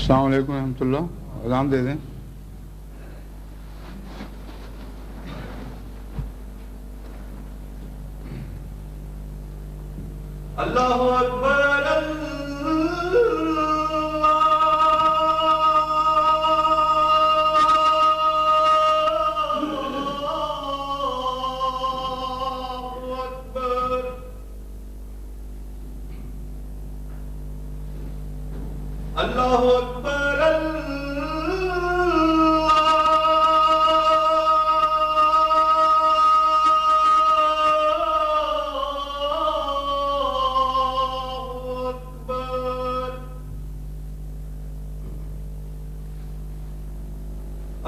السلام علیکم ورحمۃ اللہ. اذان دے دیں. اللہ اکبر اللہ اکبر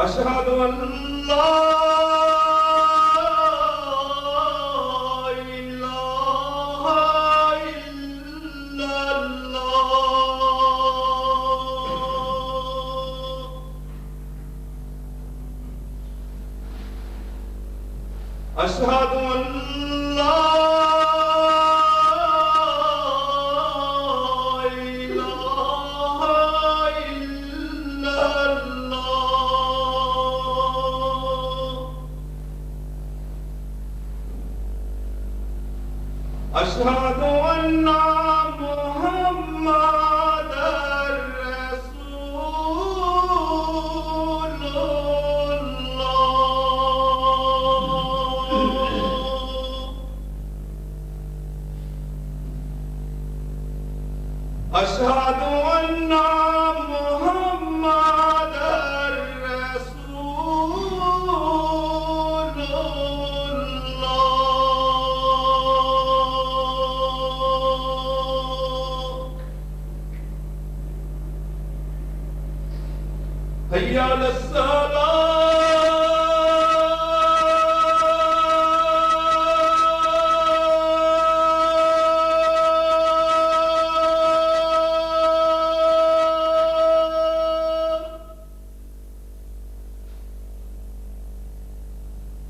اشہد ان لا الہ الا اللہ اشہد ان لا اشہد ان محمد رسول اللہ اشہد ان محمد رسول حی علی الصلاۃ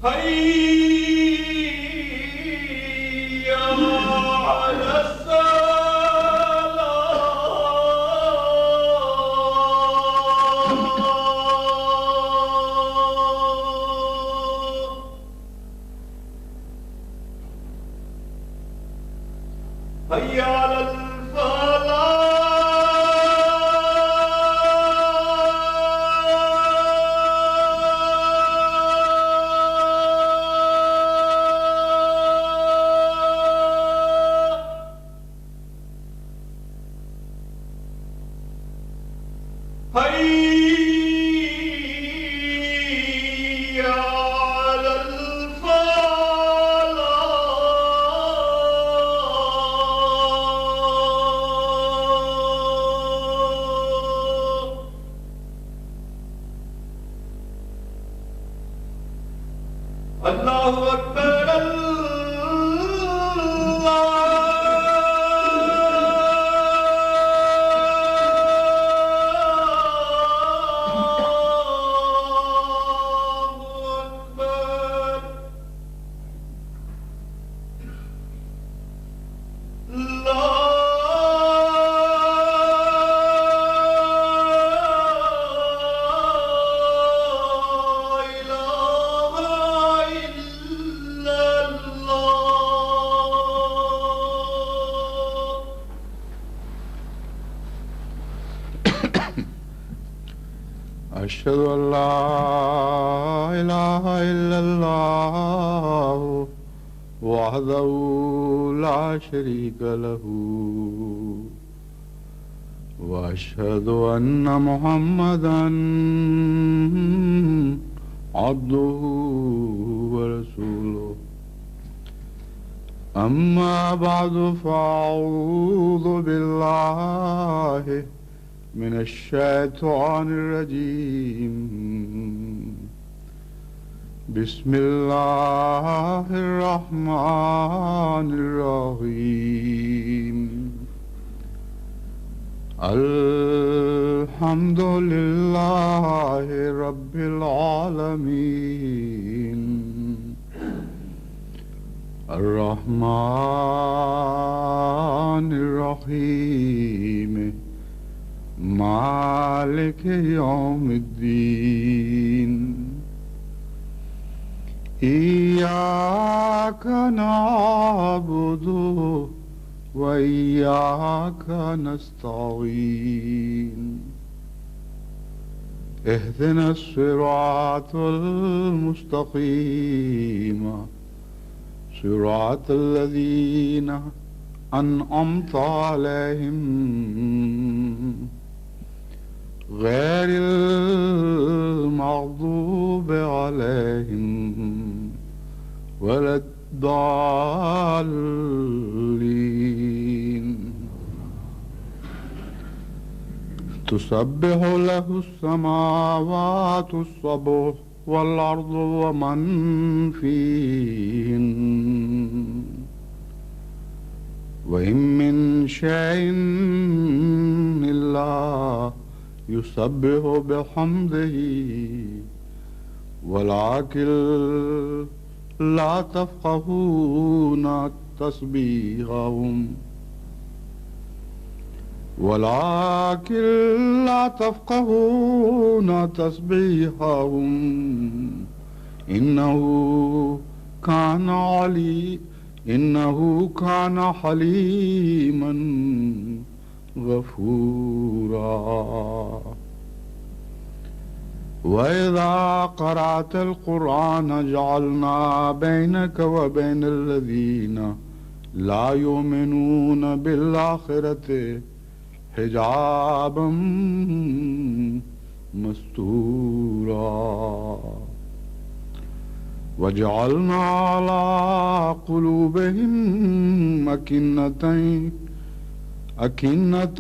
حی علی حی علی الفلاح حی علی اللہ اکبر اشہد ان لا الہ الا اللہ وحدہ لا شریک لہ واشہد ان محمدا عبدہ ورسولہ. اما بعد فاعوذ باللہ من الشیطان الرجیم. بسم اللہ الرحمن الرحیم. الحمد للہ رب العالمین الرحمن الرحیم مالك يوم الدين إياك نعبد وإياك نستعين اهدنا الصراط المستقيم صراط الذين أنعمت عليهم غير المغضوب عليهم ولا الضالين تسبح له السماوات السبع والأرض ومن فيهن وإن من شيء إلا يسبح بحمده ولكن لا تفقهون تسبيحهم إنه كان حليما غفورا وإذا قرأت القرآن جعلنا بينك وبين الذين لا يؤمنون بالآخرة حجابا مستورا وجعلنا على قلوبهم أكنة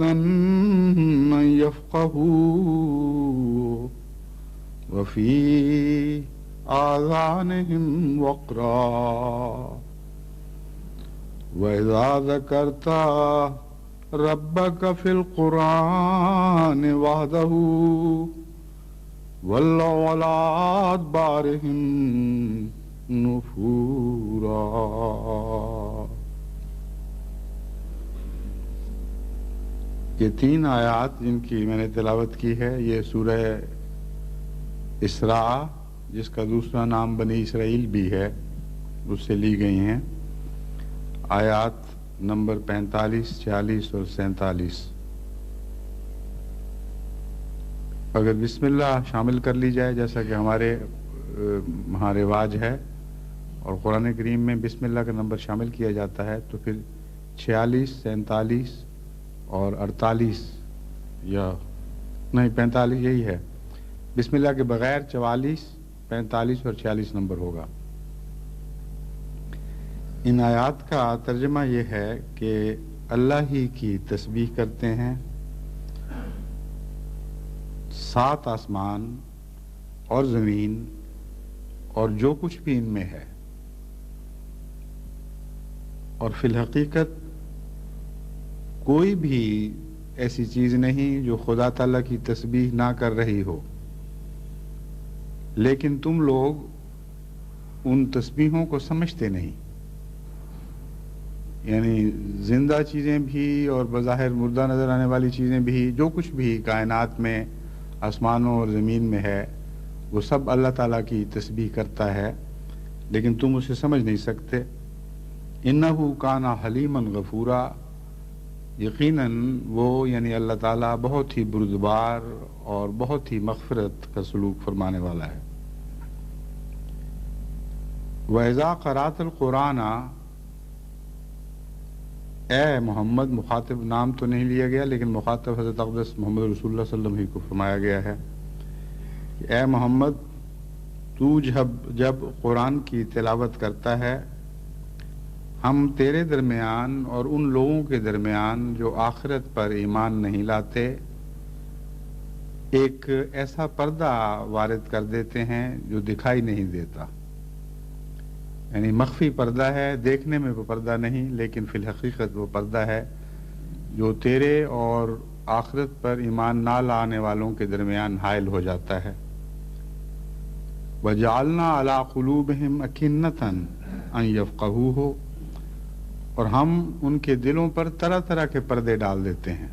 أن يفقهوا وفي آذانهم وقرا وإذا ذكرت ربك في القرآن وحده ولوا على أدبارهم نفورا. یہ 3 آیات جن کی میں نے تلاوت کی ہے یہ سورہ اسراء جس کا دوسرا نام بنی اسرائیل بھی ہے اس سے لی گئی ہیں. آیات نمبر 45, 46 اور 47. اگر بسم اللہ شامل کر لی جائے جیسا کہ ہمارے وہاں رواج ہے اور قرآن کریم میں بسم اللہ کا نمبر شامل کیا جاتا ہے تو پھر 46, 47 اور 48 یا نہیں 45 یہی ہے. بسم اللہ کے بغیر 44, 45 اور 46 نمبر ہوگا. ان آیات کا ترجمہ یہ ہے کہ اللہ ہی کی تسبیح کرتے ہیں 7 آسمان اور زمین اور جو کچھ بھی ان میں ہے, اور فی الحقیقت کوئی بھی ایسی چیز نہیں جو خدا تعالیٰ کی تسبیح نہ کر رہی ہو, لیکن تم لوگ ان تسبیحوں کو سمجھتے نہیں. یعنی زندہ چیزیں بھی اور بظاہر مردہ نظر آنے والی چیزیں بھی, جو کچھ بھی کائنات میں آسمانوں اور زمین میں ہے وہ سب اللہ تعالیٰ کی تسبیح کرتا ہے, لیکن تم اسے سمجھ نہیں سکتے. انہو کان حلیما غفورا, یقیناً وہ یعنی اللہ تعالیٰ بہت ہی بردبار اور بہت ہی مغفرت کا سلوک فرمانے والا ہے. وَإِذَا قَرَأْتَ الْقُرْآنَ, اے محمد, مخاطب نام تو نہیں لیا گیا لیکن مخاطب حضرت اقدس محمد رسول اللہ صلی اللہ علیہ وسلم ہی کو فرمایا گیا ہے کہ اے محمد تو جب قرآن کی تلاوت کرتا ہے ہم تیرے درمیان اور ان لوگوں کے درمیان جو آخرت پر ایمان نہیں لاتے ایک ایسا پردہ وارد کر دیتے ہیں جو دکھائی نہیں دیتا. یعنی مخفی پردہ ہے, دیکھنے میں وہ پردہ نہیں لیکن فی الحقیقت وہ پردہ ہے جو تیرے اور آخرت پر ایمان نہ لانے والوں کے درمیان حائل ہو جاتا ہے. وَجَعَلْنَا عَلَىٰ قُلُوبِهِمْ أَكِنَّةً أَن يَفْقَهُوهُ, اور ہم ان کے دلوں پر طرح طرح کے پردے ڈال دیتے ہیں.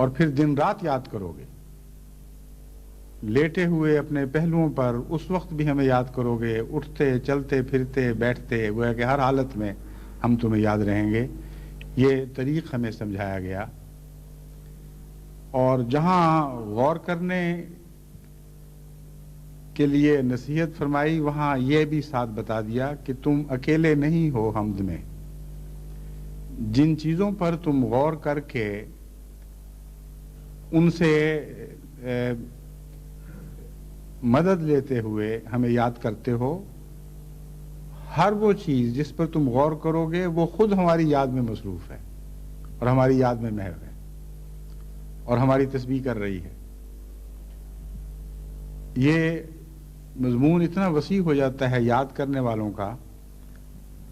اور پھر دن رات یاد کرو گے، لیٹے ہوئے اپنے پہلوؤں پر اس وقت بھی ہمیں یاد کرو گے، اٹھتے چلتے پھرتے بیٹھتے، وہ ہے کہ ہر حالت میں ہم تمہیں یاد رہیں گے. یہ طریق ہمیں سمجھایا گیا. اور جہاں غور کرنے کے لیے نصیحت فرمائی وہاں یہ بھی ساتھ بتا دیا کہ تم اکیلے نہیں ہو حمد میں. جن چیزوں پر تم غور کر کے ان سے مدد لیتے ہوئے ہمیں یاد کرتے ہو، ہر وہ چیز جس پر تم غور کرو گے وہ خود ہماری یاد میں مصروف ہے اور ہماری یاد میں محو ہے اور ہماری تسبیح کر رہی ہے. یہ مضمون اتنا وسیع ہو جاتا ہے یاد کرنے والوں کا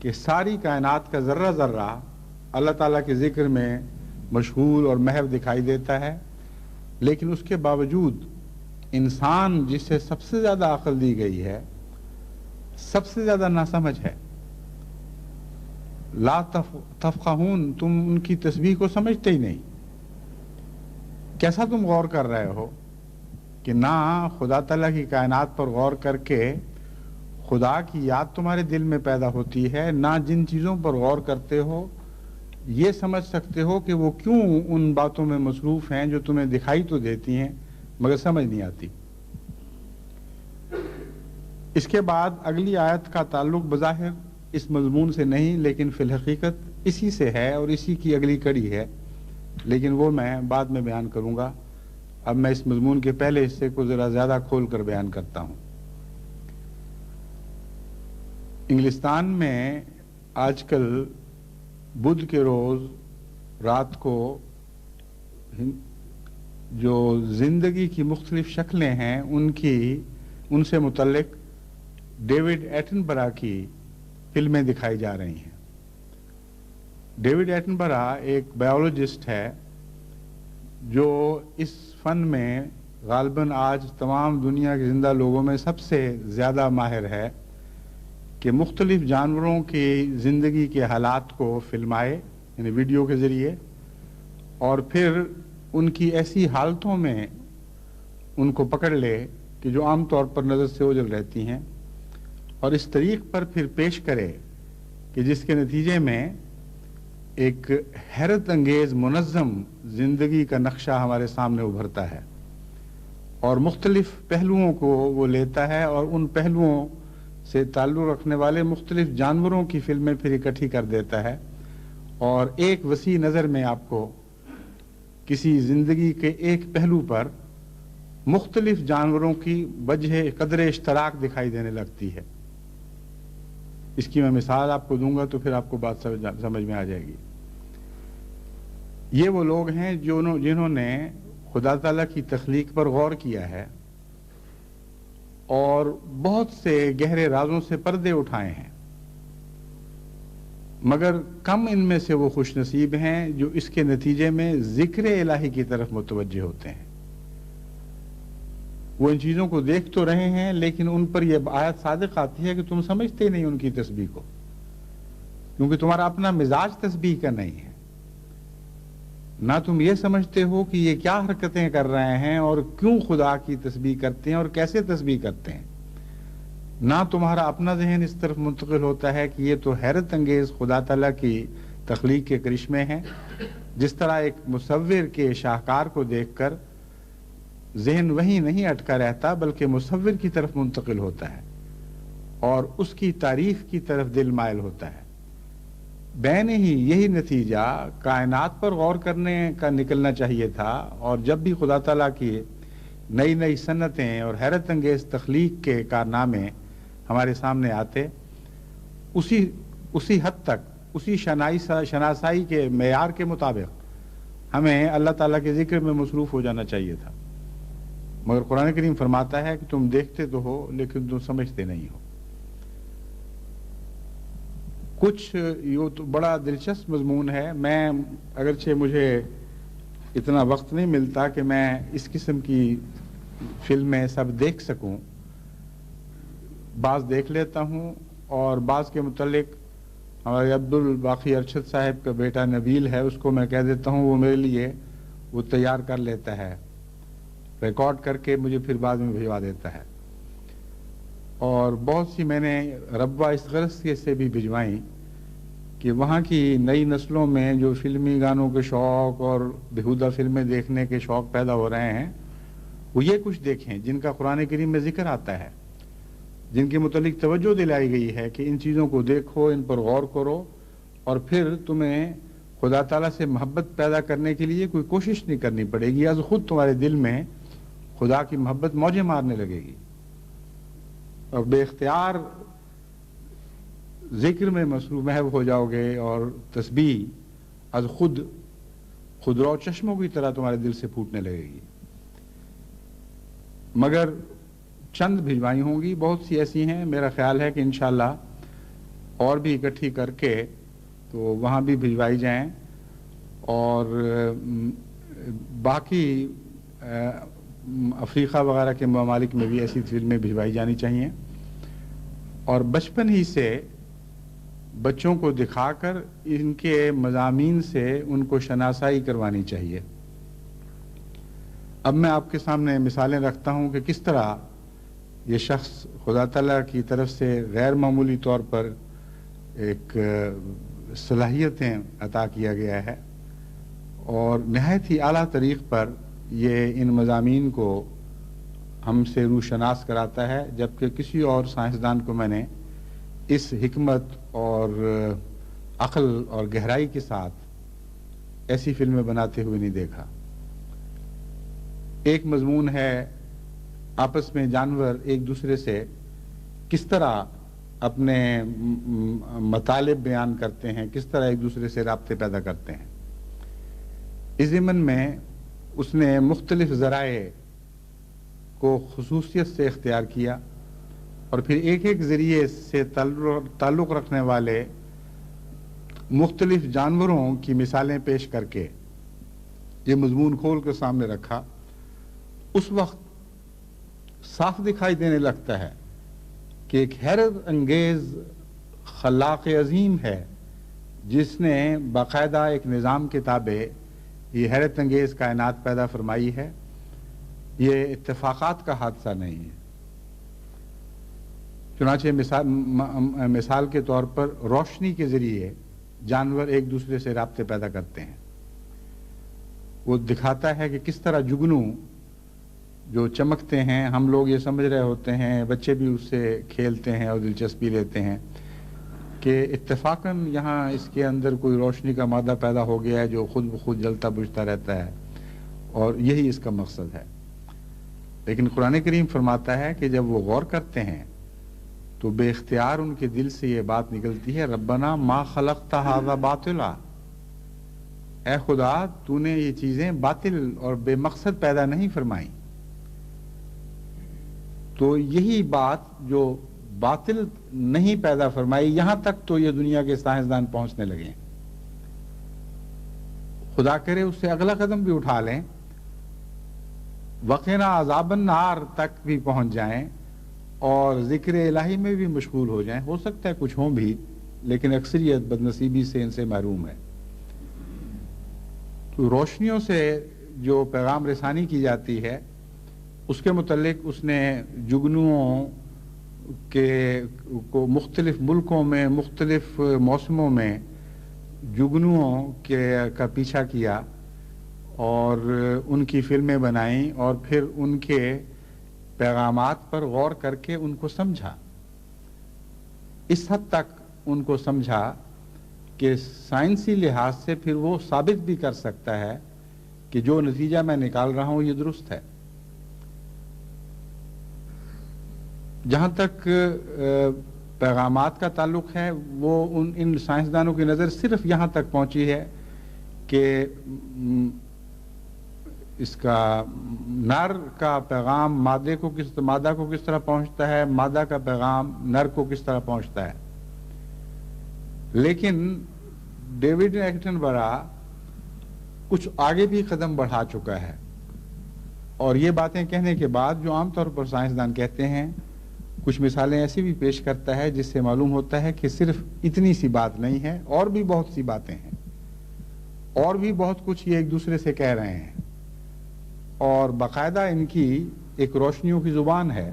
کہ ساری کائنات کا ذرہ ذرہ اللہ تعالیٰ کے ذکر میں مشغول اور محو دکھائی دیتا ہے، لیکن اس کے باوجود انسان جسے سب سے زیادہ عقل دی گئی ہے، سب سے زیادہ ناسمجھ ہے. لا تفقہون، تم ان کی تسبیح کو سمجھتے ہی نہیں. کیسا تم غور کر رہے ہو کہ نہ خدا تعالیٰ کی کائنات پر غور کر کے خدا کی یاد تمہارے دل میں پیدا ہوتی ہے، نہ جن چیزوں پر غور کرتے ہو یہ سمجھ سکتے ہو کہ وہ کیوں ان باتوں میں مصروف ہیں جو تمہیں دکھائی تو دیتی ہیں مگر سمجھ نہیں آتی. اس کے بعد اگلی آیت کا تعلق بظاہر اس مضمون سے نہیں لیکن فی الحقیقت اسی سے ہے اور اسی کی اگلی کڑی ہے، لیکن وہ میں بعد میں بیان کروں گا. اب میں اس مضمون کے پہلے حصے کو ذرا زیادہ کھول کر بیان کرتا ہوں. انگلستان میں آج کل بدھ کے روز رات کو جو زندگی کی مختلف شکلیں ہیں ان سے متعلق ڈیوڈ ایٹنبرا کی فلمیں دکھائی جا رہی ہیں. ڈیوڈ ایٹنبرا ایک بایولوجسٹ ہے جو اس فن میں غالباً آج تمام دنیا کے زندہ لوگوں میں سب سے زیادہ ماہر ہے کہ مختلف جانوروں کی زندگی کے حالات کو فلمائے، یعنی ویڈیو کے ذریعے، اور پھر ان کی ایسی حالتوں میں ان کو پکڑ لے کہ جو عام طور پر نظر سے اوجھل رہتی ہیں، اور اس طریق پر پھر پیش کرے کہ جس کے نتیجے میں ایک حیرت انگیز منظم زندگی کا نقشہ ہمارے سامنے ابھرتا ہے، اور مختلف پہلوؤں کو وہ لیتا ہے اور ان پہلوؤں سے تعلق رکھنے والے مختلف جانوروں کی فلمیں پھر اکٹھی کر دیتا ہے، اور ایک وسیع نظر میں آپ کو کسی زندگی کے ایک پہلو پر مختلف جانوروں کی وجہ قدر اشتراک دکھائی دینے لگتی ہے. اس کی میں مثال آپ کو دوں گا تو پھر آپ کو بات سمجھ میں آ جائے گی. یہ وہ لوگ ہیں جنہوں نے خدا تعالیٰ کی تخلیق پر غور کیا ہے اور بہت سے گہرے رازوں سے پردے اٹھائے ہیں، مگر کم ان میں سے وہ خوش نصیب ہیں جو اس کے نتیجے میں ذکر الہی کی طرف متوجہ ہوتے ہیں. وہ ان چیزوں کو دیکھ تو رہے ہیں لیکن ان پر یہ آیت صادق آتی ہے کہ تم سمجھتے ہی نہیں ان کی تسبیح کو، کیونکہ تمہارا اپنا مزاج تسبیح کا نہیں ہے. نہ تم یہ سمجھتے ہو کہ یہ کیا حرکتیں کر رہے ہیں اور کیوں خدا کی تسبیح کرتے ہیں اور کیسے تسبیح کرتے ہیں. نہ تمہارا اپنا ذہن اس طرف منتقل ہوتا ہے کہ یہ تو حیرت انگیز خدا تعالیٰ کی تخلیق کے کرشمے ہیں. جس طرح ایک مصور کے شاہکار کو دیکھ کر ذہن وہیں نہیں اٹکا رہتا بلکہ مصور کی طرف منتقل ہوتا ہے اور اس کی تعریف کی طرف دل مائل ہوتا ہے. بین ہی یہی نتیجہ کائنات پر غور کرنے کا نکلنا چاہیے تھا، اور جب بھی خدا تعالیٰ کی نئی نئی صنعتیں اور حیرت انگیز تخلیق کے کارنامے ہمارے سامنے آتے، اسی حد تک اسی شناسائی کے معیار کے مطابق ہمیں اللہ تعالیٰ کے ذکر میں مصروف ہو جانا چاہیے تھا. مگر قرآن کریم فرماتا ہے کہ تم دیکھتے تو ہو لیکن تم سمجھتے نہیں ہو. کچھ یہ تو بڑا دلچسپ مضمون ہے. میں اگرچہ مجھے اتنا وقت نہیں ملتا کہ میں اس قسم کی فلمیں سب دیکھ سکوں، بعض دیکھ لیتا ہوں اور بعض کے متعلق ہمارے عبد الباقی ارشد صاحب کا بیٹا نبیل ہے، اس کو میں کہہ دیتا ہوں وہ میرے لیے وہ تیار کر لیتا ہے، ریکارڈ کر کے مجھے پھر بعد میں بھجوا دیتا ہے. اور بہت سی میں نے ربوہ اس غرض سے بھی بھجوائیں کہ وہاں کی نئی نسلوں میں جو فلمی گانوں کے شوق اور بیہودہ فلمیں دیکھنے کے شوق پیدا ہو رہے ہیں، وہ یہ کچھ دیکھیں جن کا قرآن کریم میں ذکر آتا ہے، جن کے متعلق توجہ دلائی گئی ہے کہ ان چیزوں کو دیکھو، ان پر غور کرو، اور پھر تمہیں خدا تعالیٰ سے محبت پیدا کرنے کے لیے کوئی کوشش نہیں کرنی پڑے گی، از خود تمہارے دل میں خدا کی محبت موجیں مارنے لگے گی اور بے اختیار ذکر میں محو ہو جاؤ گے، اور تسبیح از خودرو چشموں کی طرح تمہارے دل سے پھوٹنے لگے گی. مگر چند بھجوائی ہوں گی، بہت سی ایسی ہیں، میرا خیال ہے کہ انشاءاللہ اور بھی اکٹھی کر کے تو وہاں بھی بھجوائی جائیں، اور باقی افریقہ وغیرہ کے ممالک میں بھی ایسی فلمیں بھجوائی جانی چاہیے، اور بچپن ہی سے بچوں کو دکھا کر ان کے مضامین سے ان کو شناسائی کروانی چاہیے. اب میں آپ کے سامنے مثالیں رکھتا ہوں کہ کس طرح یہ شخص خدا تعالیٰ کی طرف سے غیر معمولی طور پر ایک صلاحیتیں عطا کیا گیا ہے، اور نہایت ہی اعلیٰ طریق پر یہ ان مضامین کو ہم سے روشناس کراتا ہے، جبکہ کسی اور سائنسدان کو میں نے اس حکمت اور عقل اور گہرائی کے ساتھ ایسی فلمیں بناتے ہوئے نہیں دیکھا. ایک مضمون ہے آپس میں جانور ایک دوسرے سے کس طرح اپنے مطالب بیان کرتے ہیں، کس طرح ایک دوسرے سے رابطے پیدا کرتے ہیں. اس ضمن میں اس نے مختلف ذرائع کو خصوصیت سے اختیار کیا، اور پھر ایک ایک ذریعے سے تعلق رکھنے والے مختلف جانوروں کی مثالیں پیش کر کے یہ مضمون کھول کر سامنے رکھا. اس وقت صاف دکھائی دینے لگتا ہے کہ ایک حیرت انگیز خلاق عظیم ہے جس نے باقاعدہ ایک نظام کے تابع یہ حیرت انگیز کائنات پیدا فرمائی ہے. یہ اتفاقات کا حادثہ نہیں ہے. چنانچہ مثال کے طور پر روشنی کے ذریعے جانور ایک دوسرے سے رابطے پیدا کرتے ہیں. وہ دکھاتا ہے کہ کس طرح جگنو جو چمکتے ہیں، ہم لوگ یہ سمجھ رہے ہوتے ہیں، بچے بھی اس سے کھیلتے ہیں اور دلچسپی لیتے ہیں کہ اتفاقاً یہاں اس کے اندر کوئی روشنی کا مادہ پیدا ہو گیا ہے جو خود بخود جلتا بجھتا رہتا ہے، اور یہی اس کا مقصد ہے. لیکن قرآن کریم فرماتا ہے کہ جب وہ غور کرتے ہیں تو بے اختیار ان کے دل سے یہ بات نکلتی ہے، ربنا ما خلقت ھذا باطلا، اے خدا تو نے یہ چیزیں باطل اور بے مقصد پیدا نہیں فرمائیں. تو یہی بات جو باطل نہیں پیدا فرمائی، یہاں تک تو یہ دنیا کے سائنسدان پہنچنے لگے ہیں. خدا کرے اس سے اگلا قدم بھی اٹھا لیں، وقنا عذاب النار تک بھی پہنچ جائیں اور ذکر الہی میں بھی مشغول ہو جائیں. ہو سکتا ہے کچھ ہوں بھی، لیکن اکثریت بدنصیبی سے ان سے محروم ہے. تو روشنیوں سے جو پیغام رسانی کی جاتی ہے اس کے متعلق اس نے جگنوؤں کو مختلف ملکوں میں مختلف موسموں میں جگنوؤں کا پیچھا کیا اور ان کی فلمیں بنائیں، اور پھر ان کے پیغامات پر غور کر کے ان کو سمجھا. اس حد تک ان کو سمجھا کہ سائنسی لحاظ سے پھر وہ ثابت بھی کر سکتا ہے کہ جو نتیجہ میں نکال رہا ہوں یہ درست ہے. جہاں تک پیغامات کا تعلق ہے، وہ ان سائنسدانوں کی نظر صرف یہاں تک پہنچی ہے کہ اس کا نر کا پیغام مادہ کو کس طرح پہنچتا ہے، مادہ کا پیغام نر کو کس طرح پہنچتا ہے. لیکن ڈیوڈ ایٹنبرا کچھ آگے بھی قدم بڑھا چکا ہے، اور یہ باتیں کہنے کے بعد جو عام طور پر سائنسدان کہتے ہیں، کچھ مثالیں ایسی بھی پیش کرتا ہے جس سے معلوم ہوتا ہے کہ صرف اتنی سی بات نہیں ہے، اور بھی بہت سی باتیں ہیں، اور بھی بہت کچھ یہ ایک دوسرے سے کہہ رہے ہیں. اور باقاعدہ ان کی ایک روشنیوں کی زبان ہے.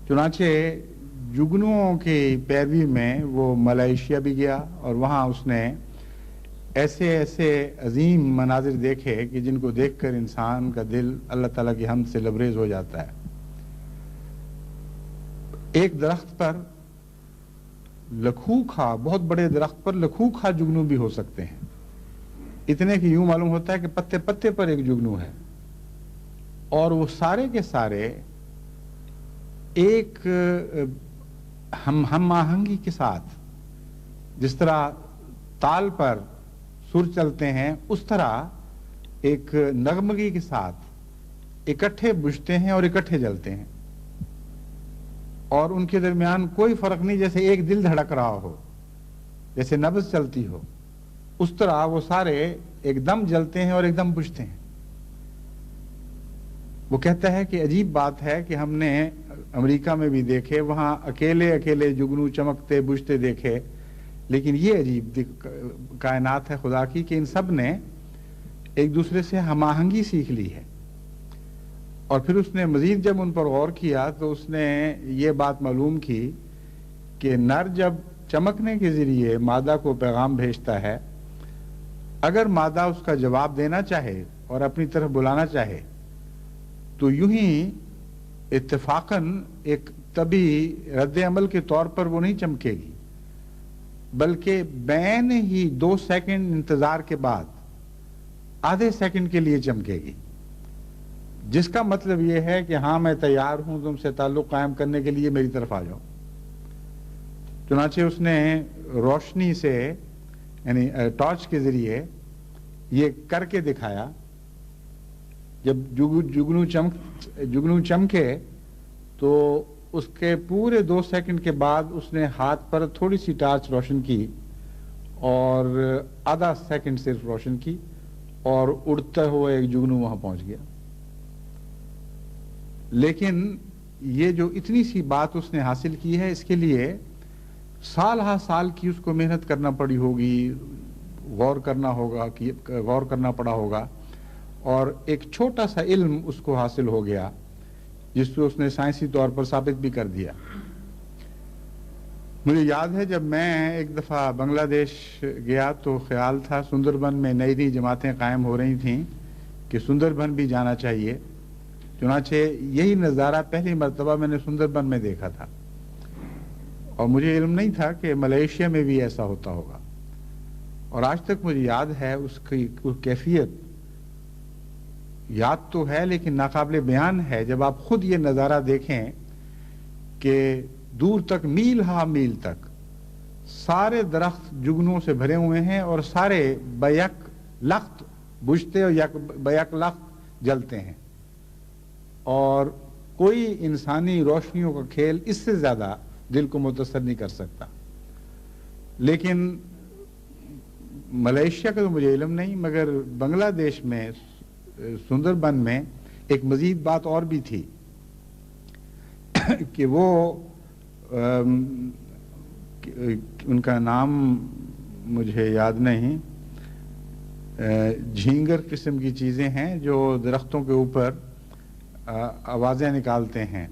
چنانچہ جگنوؤں کی پیروی میں وہ ملائیشیا بھی گیا اور وہاں اس نے ایسے ایسے عظیم مناظر دیکھے کہ جن کو دیکھ کر انسان کا دل اللہ تعالیٰ کی حمد سے لبریز ہو جاتا ہے. ایک درخت پر لکھو کھا، بہت بڑے درخت پر لکھو کھا جگنو بھی ہو سکتے ہیں، اتنے کہ یوں معلوم ہوتا ہے کہ پتے پتے پر ایک جگنو ہے، اور وہ سارے کے سارے ایک ہم آہنگی کے ساتھ، جس طرح تال پر سر چلتے ہیں اس طرح ایک نغمگی کے ساتھ اکٹھے بجھتے ہیں اور اکٹھے جلتے ہیں، اور ان کے درمیان کوئی فرق نہیں، جیسے ایک دل دھڑک رہا ہو، جیسے نبض چلتی ہو، اس طرح وہ سارے ایک دم جلتے ہیں اور ایک دم بجھتے ہیں. وہ کہتا ہے کہ عجیب بات ہے کہ ہم نے امریکہ میں بھی دیکھے، وہاں اکیلے اکیلے جگنو چمکتے بجھتے دیکھے، لیکن یہ عجیب کائنات ہے خدا کی کہ ان سب نے ایک دوسرے سے ہم آہنگی سیکھ لی ہے. اور پھر اس نے مزید جب ان پر غور کیا تو اس نے یہ بات معلوم کی کہ نر جب چمکنے کے ذریعے مادہ کو پیغام بھیجتا ہے، اگر مادہ اس کا جواب دینا چاہے اور اپنی طرف بلانا چاہے تو یوں ہی اتفاقاً ایک طبی رد عمل کے طور پر وہ نہیں چمکے گی، بلکہ بین ہی 2 سیکنڈ انتظار کے بعد آدھے سیکنڈ کے لیے چمکے گی، جس کا مطلب یہ ہے کہ ہاں میں تیار ہوں تم سے تعلق قائم کرنے کے لیے، میری طرف آ جاؤ. چنانچہ اس نے روشنی سے یعنی ٹارچ کے ذریعے یہ کر کے دکھایا. جب جگنو چمکے تو اس کے پورے 2 سیکنڈ کے بعد اس نے ہاتھ پر تھوڑی سی ٹارچ روشن کی اور آدھا سیکنڈ صرف روشن کی، اور اڑتا ہوا ایک جگنو وہاں پہنچ گیا. لیکن یہ جو اتنی سی بات اس نے حاصل کی ہے، اس کے لیے سال ہا سال کی اس کو محنت کرنا پڑی ہوگی، غور کرنا پڑا ہوگا، اور ایک چھوٹا سا علم اس کو حاصل ہو گیا جس کو اس نے سائنسی طور پر ثابت بھی کر دیا. مجھے یاد ہے جب میں ایک دفعہ بنگلہ دیش گیا تو خیال تھا سندربن میں نئی نئی جماعتیں قائم ہو رہی تھیں کہ سندربن بھی جانا چاہیے. چنانچہ یہی نظارہ پہلی مرتبہ میں نے سندربن میں دیکھا تھا، اور مجھے علم نہیں تھا کہ ملائیشیا میں بھی ایسا ہوتا ہوگا. اور آج تک مجھے یاد ہے اس کی کیفیت، یاد تو ہے لیکن ناقابل بیان ہے جب آپ خود یہ نظارہ دیکھیں کہ دور تک میل ہا میل تک سارے درخت جگنوں سے بھرے ہوئے ہیں اور سارے بیک لخت بجھتے اور بیک لخت جلتے ہیں، اور کوئی انسانی روشنیوں کا کھیل اس سے زیادہ دل کو متاثر نہیں کر سکتا. لیکن ملائیشیا کا تو مجھے علم نہیں، مگر بنگلہ دیش میں سندربن میں ایک مزید بات اور بھی تھی کہ وہ ان کا نام مجھے یاد نہیں، جھینگر قسم کی چیزیں ہیں جو درختوں کے اوپر آوازیں نکالتے ہیں،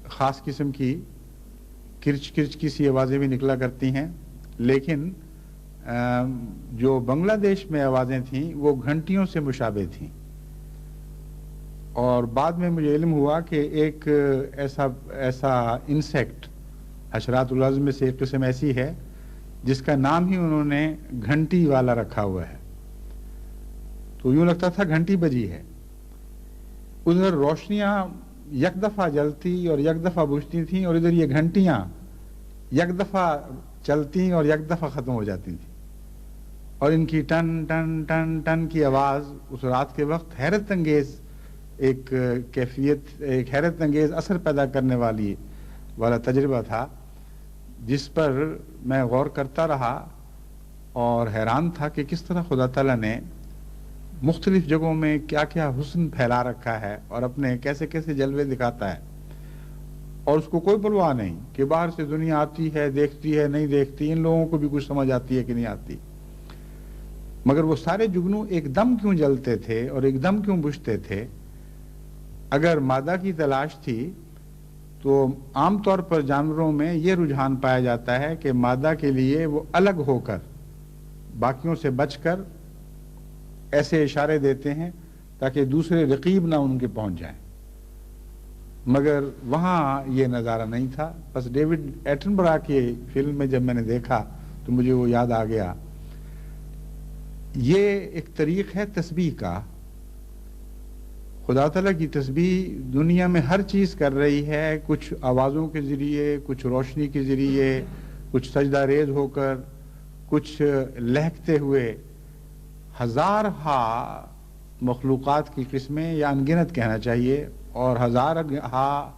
خاص قسم کی کرچ کرچ کی سی آوازیں بھی نکلا کرتی ہیں. لیکن جو بنگلہ دیش میں آوازیں تھیں وہ گھنٹیوں سے مشابہ تھیں. اور بعد میں مجھے علم ہوا کہ ایک ایسا انسیکٹ حشرات الارض میں سے ایک قسم ایسی ہے جس کا نام ہی انہوں نے گھنٹی والا رکھا ہوا ہے. تو یوں لگتا تھا گھنٹی بجی ہے. ادھر روشنیاں یک دفعہ جلتی اور یک دفعہ بجھتی تھیں، اور ادھر یہ گھنٹیاں یک دفعہ چلتی اور یک دفعہ ختم ہو جاتی تھیں، اور ان کی ٹن ٹن ٹن ٹن کی آواز اس رات کے وقت حیرت انگیز ایک کیفیت، ایک حیرت انگیز اثر پیدا کرنے والا تجربہ تھا، جس پر میں غور کرتا رہا اور حیران تھا کہ کس طرح خدا تعالیٰ نے مختلف جگہوں میں کیا کیا حسن پھیلا رکھا ہے اور اپنے کیسے کیسے جلوے دکھاتا ہے، اور اس کو کوئی پرواہ نہیں کہ باہر سے دنیا آتی ہے، دیکھتی ہے نہیں دیکھتی، ان لوگوں کو بھی کچھ سمجھ آتی ہے کہ نہیں آتی. مگر وہ سارے جگنو ایک دم کیوں جلتے تھے اور ایک دم کیوں بجھتے تھے؟ اگر مادہ کی تلاش تھی تو عام طور پر جانوروں میں یہ رجحان پایا جاتا ہے کہ مادہ کے لیے وہ الگ ہو کر باقیوں سے بچ کر ایسے اشارے دیتے ہیں تاکہ دوسرے رقیب نہ ان کے پہنچ جائیں، مگر وہاں یہ نظارہ نہیں تھا۔ بس ڈیوڈ ایٹنبرا کی فلم میں جب میں نے دیکھا تو مجھے وہ یاد آ گیا۔ یہ ایک طریق ہے تسبیح کا، خدا تعالیٰ کی تسبیح دنیا میں ہر چیز کر رہی ہے، کچھ آوازوں کے ذریعے، کچھ روشنی کے ذریعے، کچھ سجدہ ریز ہو کر، کچھ لہکتے ہوئے، ہزارہا مخلوقات کی قسمیں یا انگنت کہنا چاہیے، اور ہزارہا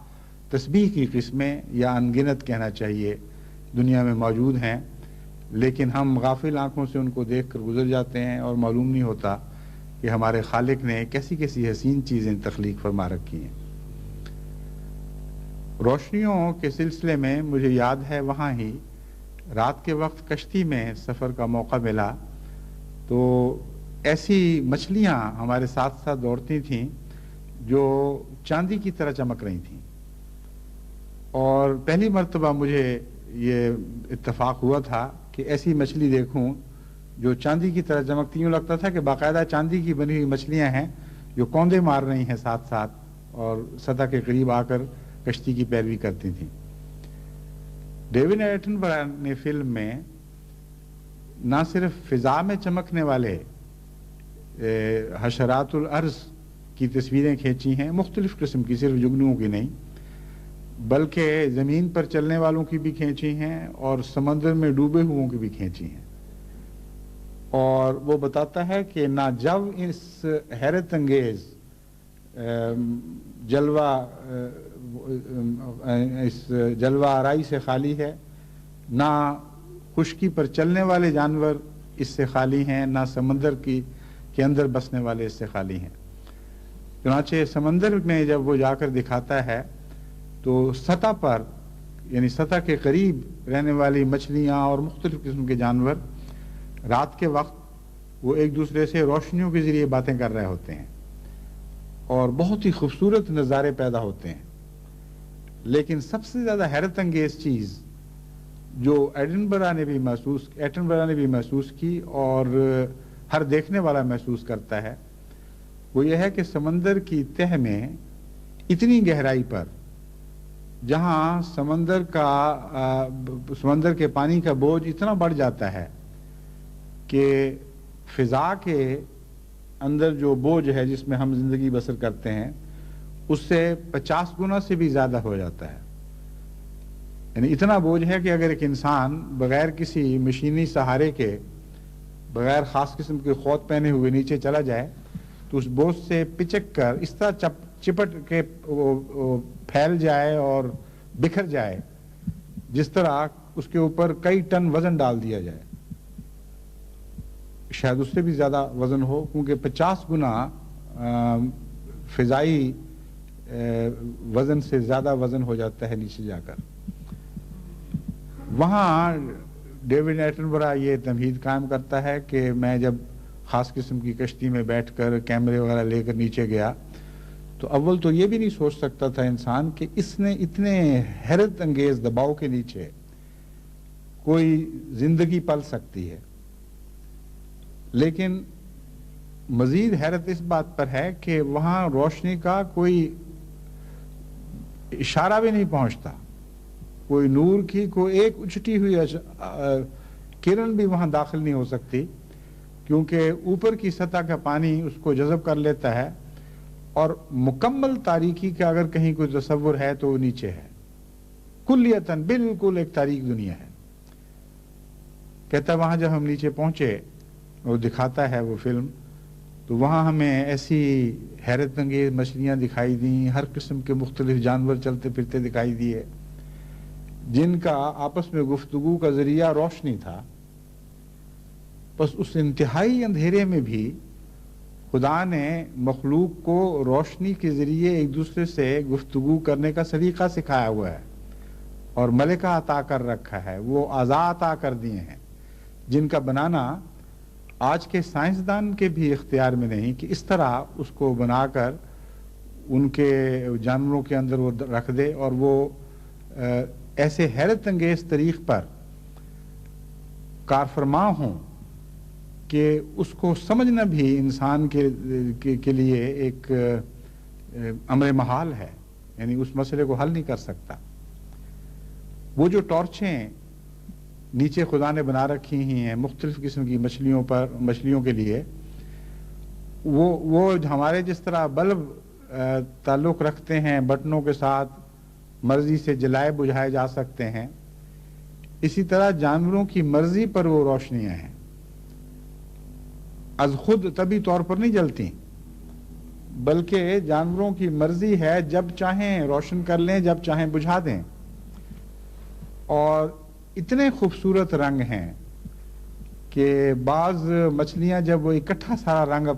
تسبیح کی قسمیں یا انگنت کہنا چاہیے دنیا میں موجود ہیں، لیکن ہم غافل آنکھوں سے ان کو دیکھ کر گزر جاتے ہیں اور معلوم نہیں ہوتا کہ ہمارے خالق نے کیسی کیسی حسین چیزیں تخلیق فرما رکھی ہیں۔ روشنیوں کے سلسلے میں مجھے یاد ہے وہاں ہی رات کے وقت کشتی میں سفر کا موقع ملا تو ایسی مچھلیاں ہمارے ساتھ ساتھ دوڑتی تھیں جو چاندی کی طرح چمک رہی تھیں، اور پہلی مرتبہ مجھے یہ اتفاق ہوا تھا کہ ایسی مچھلی دیکھوں جو چاندی کی طرح چمکتی، یوں لگتا تھا کہ باقاعدہ چاندی کی بنی ہوئی مچھلیاں ہیں جو کوندے مار رہی ہیں ساتھ ساتھ اور سطح کے قریب آ کر کشتی کی پیروی کرتی تھیں۔ ڈیوڈ ایٹنبرا نے فلم میں نہ صرف فضا میں چمکنے والے حشرات الارض کی تصویریں کھینچی ہیں، مختلف قسم کی، صرف جگنوؤں کی نہیں، بلکہ زمین پر چلنے والوں کی بھی کھینچی ہیں اور سمندر میں ڈوبے ہوئوں کی بھی کھینچی ہیں، اور وہ بتاتا ہے کہ نہ جب اس حیرت انگیز اس جلوہ آرائی سے خالی ہے، نہ خشکی پر چلنے والے جانور اس سے خالی ہیں، نہ سمندر کے اندر بسنے والے اس سے خالی ہیں۔ چنانچہ سمندر میں جب وہ جا کر دکھاتا ہے تو سطح پر، یعنی سطح کے قریب رہنے والی مچھلیاں اور مختلف قسم کے جانور رات کے وقت وہ ایک دوسرے سے روشنیوں کے ذریعے باتیں کر رہے ہوتے ہیں اور بہت ہی خوبصورت نظارے پیدا ہوتے ہیں۔ لیکن سب سے زیادہ حیرت انگیز چیز جو ایٹنبرا نے بھی محسوس کی اور ہر دیکھنے والا محسوس کرتا ہے، وہ یہ ہے کہ سمندر کی تہ میں اتنی گہرائی پر، جہاں سمندر کے پانی کا بوجھ اتنا بڑھ جاتا ہے کہ فضا کے اندر جو بوجھ ہے جس میں ہم زندگی بسر کرتے ہیں اس سے 50 گنا سے بھی زیادہ ہو جاتا ہے۔ یعنی اتنا بوجھ ہے کہ اگر ایک انسان بغیر کسی مشینی سہارے کے، بغیر خاص قسم کے خوت پہنے ہوئے نیچے چلا جائے تو اس بوجھ سے پچک کر اس طرح چپٹ کے پھیل جائے اور بکھر جائے جس طرح اس کے اوپر کئی ٹن وزن ڈال دیا جائے، شاید اس سے بھی زیادہ وزن ہو، کیونکہ 50 گنا فضائی وزن سے زیادہ وزن ہو جاتا ہے نیچے جا کر۔ وہاں ڈیوڈ ایٹنبرا یہ تمہید قائم کرتا ہے کہ میں جب خاص قسم کی کشتی میں بیٹھ کر کیمرے وغیرہ لے کر نیچے گیا تو اول تو یہ بھی نہیں سوچ سکتا تھا انسان کہ اس نے اتنے حیرت انگیز دباؤ کے نیچے کوئی زندگی پل سکتی ہے، لیکن مزید حیرت اس بات پر ہے کہ وہاں روشنی کا کوئی اشارہ بھی نہیں پہنچتا، کوئی نور کی کوئی ایک اچھٹی ہوئی کرن بھی وہاں داخل نہیں ہو سکتی، کیونکہ اوپر کی سطح کا پانی اس کو جذب کر لیتا ہے، اور مکمل تاریکی کا اگر کہیں کوئی تصور ہے تو وہ نیچے ہے، کلیتاً بالکل ایک تاریک دنیا ہے۔ کہتا وہاں جب ہم نیچے پہنچے اور دکھاتا ہے وہ فلم، تو وہاں ہمیں ایسی حیرت انگیز مچھلیاں دکھائی دیں، ہر قسم کے مختلف جانور چلتے پھرتے دکھائی دیے، جن کا آپس میں گفتگو کا ذریعہ روشنی تھا۔ بس اس انتہائی اندھیرے میں بھی خدا نے مخلوق کو روشنی کے ذریعے ایک دوسرے سے گفتگو کرنے کا سلیقہ سکھایا ہوا ہے اور ملکہ عطا کر رکھا ہے، وہ اعضاء عطا کر دیے ہیں جن کا بنانا آج کے سائنسدان کے بھی اختیار میں نہیں کہ اس طرح اس کو بنا کر ان کے جانوروں کے اندر وہ رکھ دے اور وہ ایسے حیرت انگیز طریق پر کارفرما ہوں کہ اس کو سمجھنا بھی انسان کے لیے ایک امر محال ہے، یعنی اس مسئلے کو حل نہیں کر سکتا۔ وہ جو ٹارچیں نیچے خدا نے بنا رکھی ہیں مختلف قسم کی مچھلیوں کے لیے، وہ ہمارے جس طرح بلب تعلق رکھتے ہیں بٹنوں کے ساتھ، مرضی سے جلائے بجھائے جا سکتے ہیں، اسی طرح جانوروں کی مرضی پر وہ روشنیاں ہیں، از خود طبی طور پر نہیں جلتی، بلکہ جانوروں کی مرضی ہے، جب چاہیں روشن کر لیں، جب چاہیں بجھا دیں۔ اور اتنے خوبصورت رنگ ہیں کہ بعض مچھلیاں جب وہ اکٹھا سارا رنگ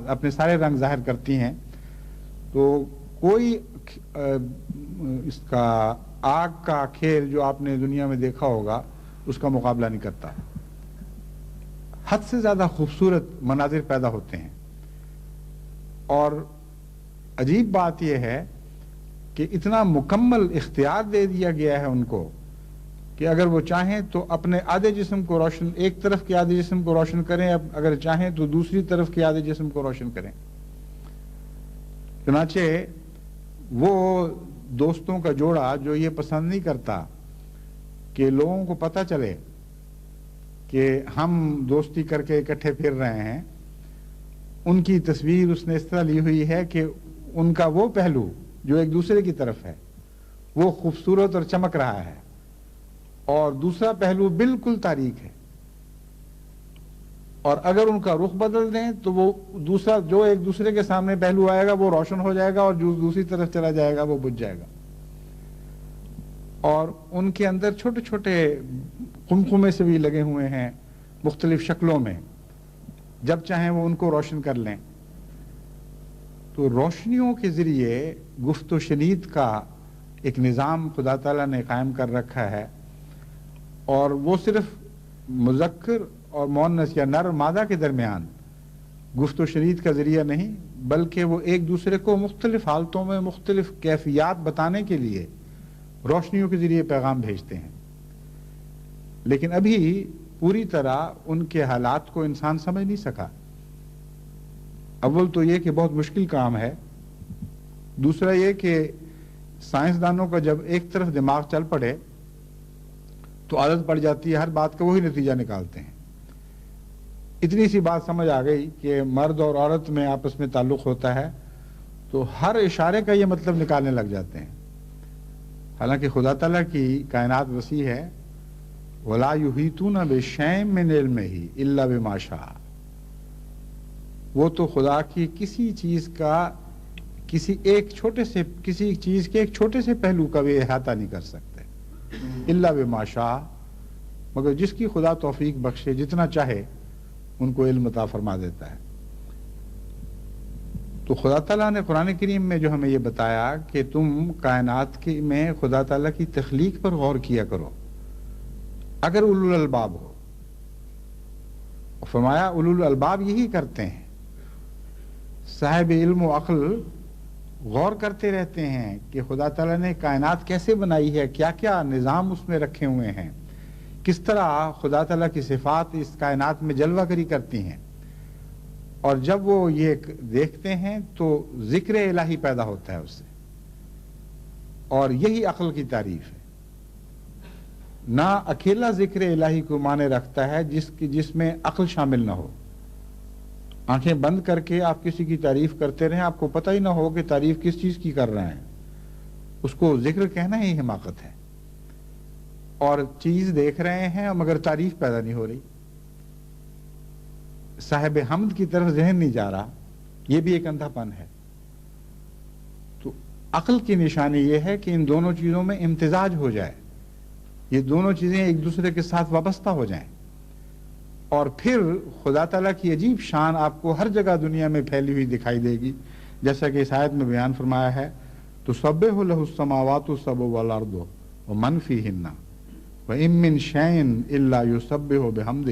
اپنے سارے رنگ ظاہر کرتی ہیں تو کوئی اس کا آگ کا کھیل جو آپ نے دنیا میں دیکھا ہوگا اس کا مقابلہ نہیں کرتا۔ حد سے زیادہ خوبصورت مناظر پیدا ہوتے ہیں، اور عجیب بات یہ ہے کہ اتنا مکمل اختیار دے دیا گیا ہے ان کو کہ اگر وہ چاہیں تو اپنے آدھے جسم کو روشن، ایک طرف کے آدھے جسم کو روشن کریں، اگر چاہیں تو دوسری طرف کے آدھے جسم کو روشن کریں۔ چنانچہ وہ دوستوں کا جوڑا جو یہ پسند نہیں کرتا کہ لوگوں کو پتہ چلے کہ ہم دوستی کر کے اکٹھے پھر رہے ہیں، ان کی تصویر اس نے اس طرح لی ہوئی ہے کہ ان کا وہ پہلو جو ایک دوسرے کی طرف ہے وہ خوبصورت اور چمک رہا ہے، اور دوسرا پہلو بالکل تاریک ہے، اور اگر ان کا رخ بدل دیں تو وہ دوسرا جو ایک دوسرے کے سامنے پہلو آئے گا وہ روشن ہو جائے گا، اور جو دوسری طرف چلا جائے گا وہ بجھ جائے گا۔ اور ان کے اندر چھوٹے چھوٹے قمقمے سے بھی لگے ہوئے ہیں مختلف شکلوں میں، جب چاہیں وہ ان کو روشن کر لیں۔ تو روشنیوں کے ذریعے گفت و شنید کا ایک نظام خدا تعالیٰ نے قائم کر رکھا ہے، اور وہ صرف مذکر اور مؤنث یا نر مادہ کے درمیان گفت و شنید کا ذریعہ نہیں، بلکہ وہ ایک دوسرے کو مختلف حالتوں میں مختلف کیفیات بتانے کے لیے روشنیوں کے ذریعے پیغام بھیجتے ہیں۔ لیکن ابھی پوری طرح ان کے حالات کو انسان سمجھ نہیں سکا۔ اول تو یہ کہ بہت مشکل کام ہے، دوسرا یہ کہ سائنسدانوں کا جب ایک طرف دماغ چل پڑے تو عادت پڑ جاتی ہے، ہر بات کا وہی نتیجہ نکالتے ہیں۔ اتنی سی بات سمجھ آ گئی کہ مرد اور عورت میں آپس میں تعلق ہوتا ہے تو ہر اشارے کا یہ مطلب نکالنے لگ جاتے ہیں، حالانکہ خدا تعالیٰ کی کائنات وسیع ہے۔ وَلَا يُحِيطُونَ بِشَيْءٍ مِّنْ عِلْمِهِ إِلَّا بِمَا شَاءَ۔ وہ تو خدا کی کسی چیز کے ایک چھوٹے سے پہلو کا بھی احاطہ نہیں کر سکتے، الا بما شاء، مگر جس کی خدا توفیق بخشے، جتنا چاہے ان کو علم عطا فرما دیتا ہے۔ تو خدا تعالیٰ نے قرآن کریم میں جو ہمیں یہ بتایا کہ تم کائنات میں خدا تعالیٰ کی تخلیق پر غور کیا کرو اگر اولو الالباب ہو، فرمایا اولو الالباب یہی کرتے ہیں، صاحب علم و عقل غور کرتے رہتے ہیں کہ خدا تعالیٰ نے کائنات کیسے بنائی ہے، کیا کیا نظام اس میں رکھے ہوئے ہیں، کس طرح خدا تعالیٰ کی صفات اس کائنات میں جلوہ گری کرتی ہیں، اور جب وہ یہ دیکھتے ہیں تو ذکر الہی پیدا ہوتا ہے اس سے، اور یہی عقل کی تعریف ہے۔ نہ اکیلا ذکر الہی کو معنی رکھتا ہے جس میں عقل شامل نہ ہو۔ آنکھیں بند کر کے آپ کسی کی تعریف کرتے رہیں، آپ کو پتہ ہی نہ ہو کہ تعریف کس چیز کی کر رہے ہیں، اس کو ذکر کہنا ہی حماقت ہے۔ اور چیز دیکھ رہے ہیں مگر تعریف پیدا نہیں ہو رہی، صاحب حمد کی طرف ذہن نہیں جا رہا، یہ بھی ایک اندھا پن ہے۔ تو عقل کی نشانی یہ ہے کہ ان دونوں چیزوں میں امتزاج ہو جائے، یہ دونوں چیزیں ایک دوسرے کے ساتھ وابستہ ہو جائیں، اور پھر خدا تعالیٰ کی عجیب شان آپ کو ہر جگہ دنیا میں پھیلی ہوئی دکھائی دے گی، جیسا کہ اس آیت میں بیان فرمایا ہے، تسبح لہ السماوات السبع والارض ومن فیہن وإن من شیء الا یسبح بحمدہ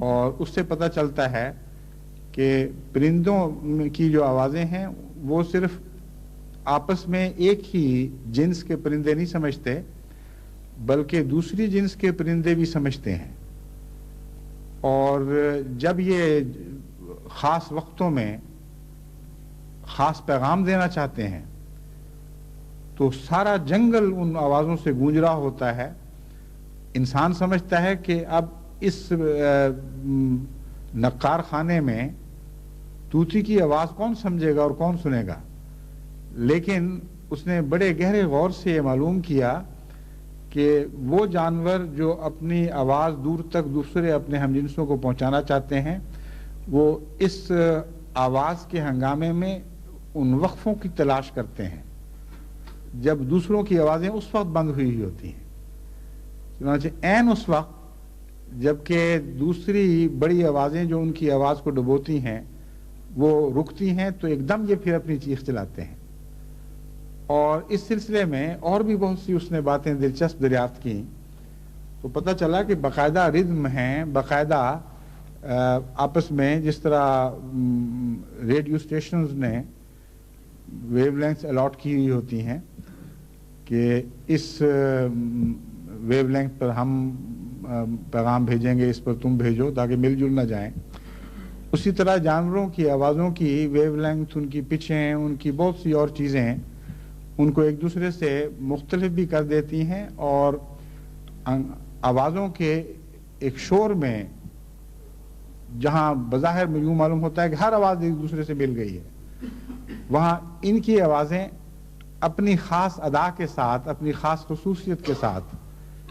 اور اس سے پتہ چلتا ہے کہ پرندوں کی جو آوازیں ہیں وہ صرف آپس میں ایک ہی جنس کے پرندے نہیں سمجھتے، بلکہ دوسری جنس کے پرندے بھی سمجھتے ہیں، اور جب یہ خاص وقتوں میں خاص پیغام دینا چاہتے ہیں تو سارا جنگل ان آوازوں سے گونج رہا ہوتا ہے۔ انسان سمجھتا ہے کہ اب اس نقار خانے میں طوطی کی آواز کون سمجھے گا اور کون سنے گا، لیکن اس نے بڑے گہرے غور سے یہ معلوم کیا کہ وہ جانور جو اپنی آواز دور تک دوسرے اپنے ہم جنسوں کو پہنچانا چاہتے ہیں، وہ اس آواز کے ہنگامے میں ان وقفوں کی تلاش کرتے ہیں جب دوسروں کی آوازیں اس وقت بند ہوئی ہوتی ہیں۔ چنانچہ عین اس وقت جبکہ دوسری بڑی آوازیں جو ان کی آواز کو ڈبوتی ہیں وہ رکتی ہیں تو ایک دم یہ پھر اپنی چیخ چلاتے ہیں۔ اور اس سلسلے میں اور بھی بہت سی اس نے باتیں دلچسپ دریافت کی، تو پتہ چلا کہ باقاعدہ ردم ہیں، باقاعدہ آپس میں جس طرح ریڈیو اسٹیشنز نے ویو لینگتھ الاٹ کی ہوئی ہوتی ہیں کہ اس ویو لینگتھ پر ہم پیغام بھیجیں گے، اس پر تم بھیجو تاکہ مل جل نہ جائیں، اسی طرح جانوروں کی آوازوں کی ویو لینگتھ، ان کی پچیں، ان کی بہت سی اور چیزیں ان کو ایک دوسرے سے مختلف بھی کر دیتی ہیں، اور آوازوں کے ایک شور میں جہاں بظاہر میں یوں معلوم ہوتا ہے کہ ہر آواز ایک دوسرے سے مل گئی ہے، وہاں ان کی آوازیں اپنی خاص ادا کے ساتھ، اپنی خاص خصوصیت کے ساتھ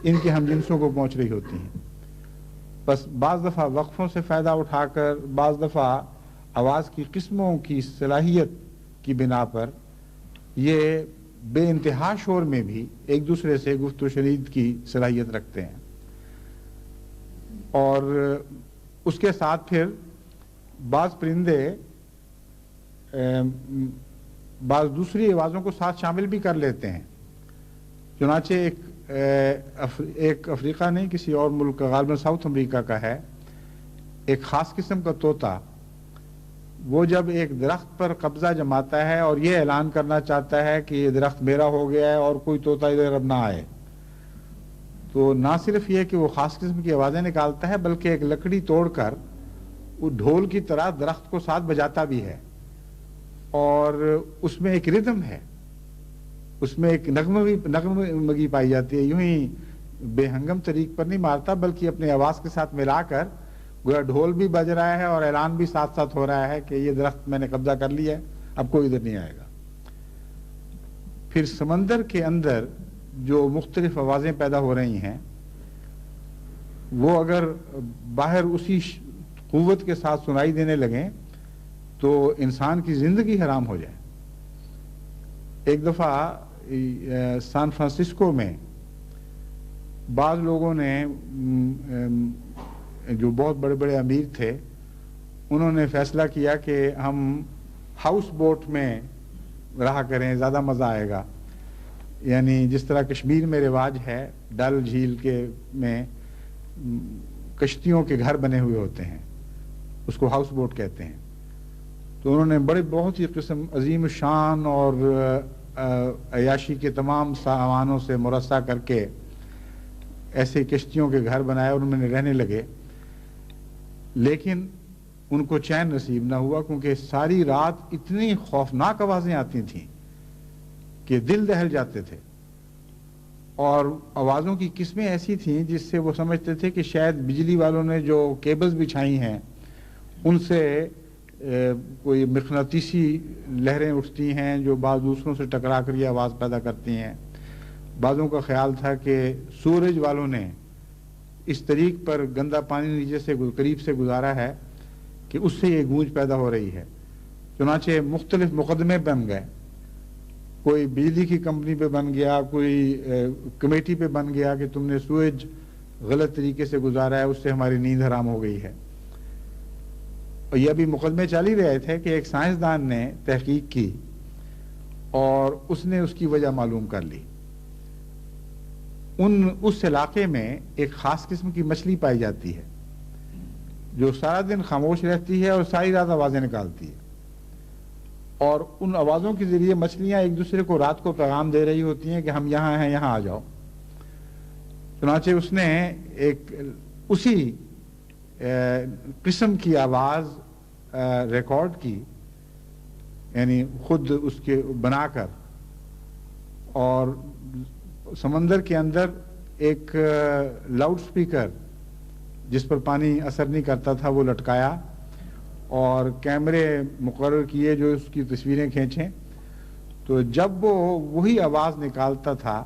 ان کے ہم جنسوں کو پہنچ رہی ہوتی ہیں۔ بس بعض دفعہ وقفوں سے فائدہ اٹھا کر، بعض دفعہ آواز کی قسموں کی صلاحیت کی بنا پر یہ بے انتہا شور میں بھی ایک دوسرے سے گفت و شنید کی صلاحیت رکھتے ہیں، اور اس کے ساتھ پھر بعض پرندے بعض دوسری آوازوں کو ساتھ شامل بھی کر لیتے ہیں۔ چنانچہ ایک افریقہ نہیں، کسی اور ملک کا، غالباً ساؤتھ امریکہ کا ہے، ایک خاص قسم کا طوطا، وہ جب ایک درخت پر قبضہ جماتا ہے اور یہ اعلان کرنا چاہتا ہے کہ یہ درخت میرا ہو گیا ہے اور کوئی طوطا ادھر اب نہ آئے، تو نہ صرف یہ کہ وہ خاص قسم کی آوازیں نکالتا ہے بلکہ ایک لکڑی توڑ کر وہ ڈھول کی طرح درخت کو ساتھ بجاتا بھی ہے، اور اس میں ایک ردم ہے، اس میں ایک نغمگی پائی جاتی ہے، یوں ہی بے ہنگم طریق پر نہیں مارتا بلکہ اپنے آواز کے ساتھ ملا کر گویا ڈھول بھی بج رہا ہے اور اعلان بھی ساتھ ساتھ ہو رہا ہے کہ یہ درخت میں نے قبضہ کر لیا ہے، اب کوئی ادھر نہیں آئے گا۔ پھر سمندر کے اندر جو مختلف آوازیں پیدا ہو رہی ہیں وہ اگر باہر اسی قوت کے ساتھ سنائی دینے لگیں تو انسان کی زندگی حرام ہو جائے۔ ایک دفعہ سان فرانسسکو میں بعض لوگوں نے جو بہت بڑے بڑے امیر تھے انہوں نے فیصلہ کیا کہ ہم ہاؤس بوٹ میں رہا کریں، زیادہ مزہ آئے گا، یعنی جس طرح کشمیر میں رواج ہے ڈل جھیل کے میں کشتیوں کے گھر بنے ہوئے ہوتے ہیں، اس کو ہاؤس بوٹ کہتے ہیں، تو انہوں نے بہت ہی قسم عظیم شان اور عیاشی کے تمام سامانوں سے مرصع کر کے ایسے کشتیوں کے گھر بنائے اور ان میں رہنے لگے، لیکن ان کو چین نصیب نہ ہوا کیونکہ ساری رات اتنی خوفناک آوازیں آتی تھیں کہ دل دہل جاتے تھے، اور آوازوں کی قسمیں ایسی تھیں جس سے وہ سمجھتے تھے کہ شاید بجلی والوں نے جو کیبلز بچھائی ہیں ان سے کوئی مقناطیسی لہریں اٹھتی ہیں جو بعض دوسروں سے ٹکرا کر یہ آواز پیدا کرتی ہیں۔ بعضوں کا خیال تھا کہ سورج والوں نے اس طریق پر گندا پانی نیچے سے قریب سے گزارا ہے کہ اس سے یہ گونج پیدا ہو رہی ہے۔ چنانچہ مختلف مقدمے بن گئے، کوئی بجلی کی کمپنی پہ بن گیا، کوئی کمیٹی پہ بن گیا کہ تم نے سوئج غلط طریقے سے گزارا ہے، اس سے ہماری نیند حرام ہو گئی ہے۔ اور یہ بھی مقدمے چل ہی رہے تھے کہ ایک سائنسدان نے تحقیق کی اور اس نے اس کی وجہ معلوم کر لی۔ اس علاقے میں ایک خاص قسم کی مچھلی پائی جاتی ہے جو سارا دن خاموش رہتی ہے اور ساری رات آوازیں نکالتی ہے، اور ان آوازوں کے ذریعے مچھلیاں ایک دوسرے کو رات کو پیغام دے رہی ہوتی ہیں کہ ہم یہاں ہیں، یہاں آ جاؤ۔ چنانچہ اس نے ایک اسی قسم کی آواز ریکارڈ کی، یعنی خود اس کے بنا کر، اور سمندر کے اندر ایک لاؤڈ سپیکر جس پر پانی اثر نہیں کرتا تھا وہ لٹکایا، اور کیمرے مقرر کیے جو اس کی تصویریں کھینچیں۔ تو جب وہ وہی آواز نکالتا تھا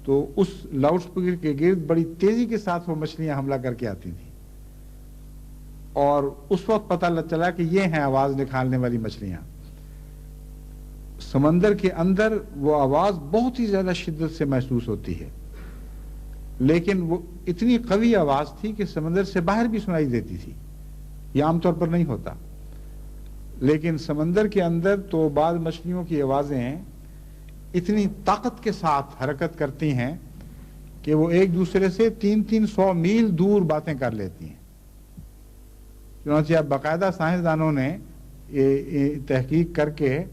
تو اس لاؤڈ سپیکر کے گرد بڑی تیزی کے ساتھ وہ مچھلیاں حملہ کر کے آتی تھیں، اور اس وقت پتہ چلا کہ یہ ہیں آواز نکالنے والی مچھلیاں۔ سمندر کے اندر وہ آواز بہت ہی زیادہ شدت سے محسوس ہوتی ہے، لیکن وہ اتنی قوی آواز تھی کہ سمندر سے باہر بھی سنائی دیتی تھی۔ یہ عام طور پر نہیں ہوتا، لیکن سمندر کے اندر تو بعض مچھلیوں کی آوازیں اتنی طاقت کے ساتھ حرکت کرتی ہیں کہ وہ ایک دوسرے سے 300 میل دور باتیں کر لیتی ہیں۔ چنانچہ اب باقاعدہ سائنسدانوں نے یہ تحقیق کر کے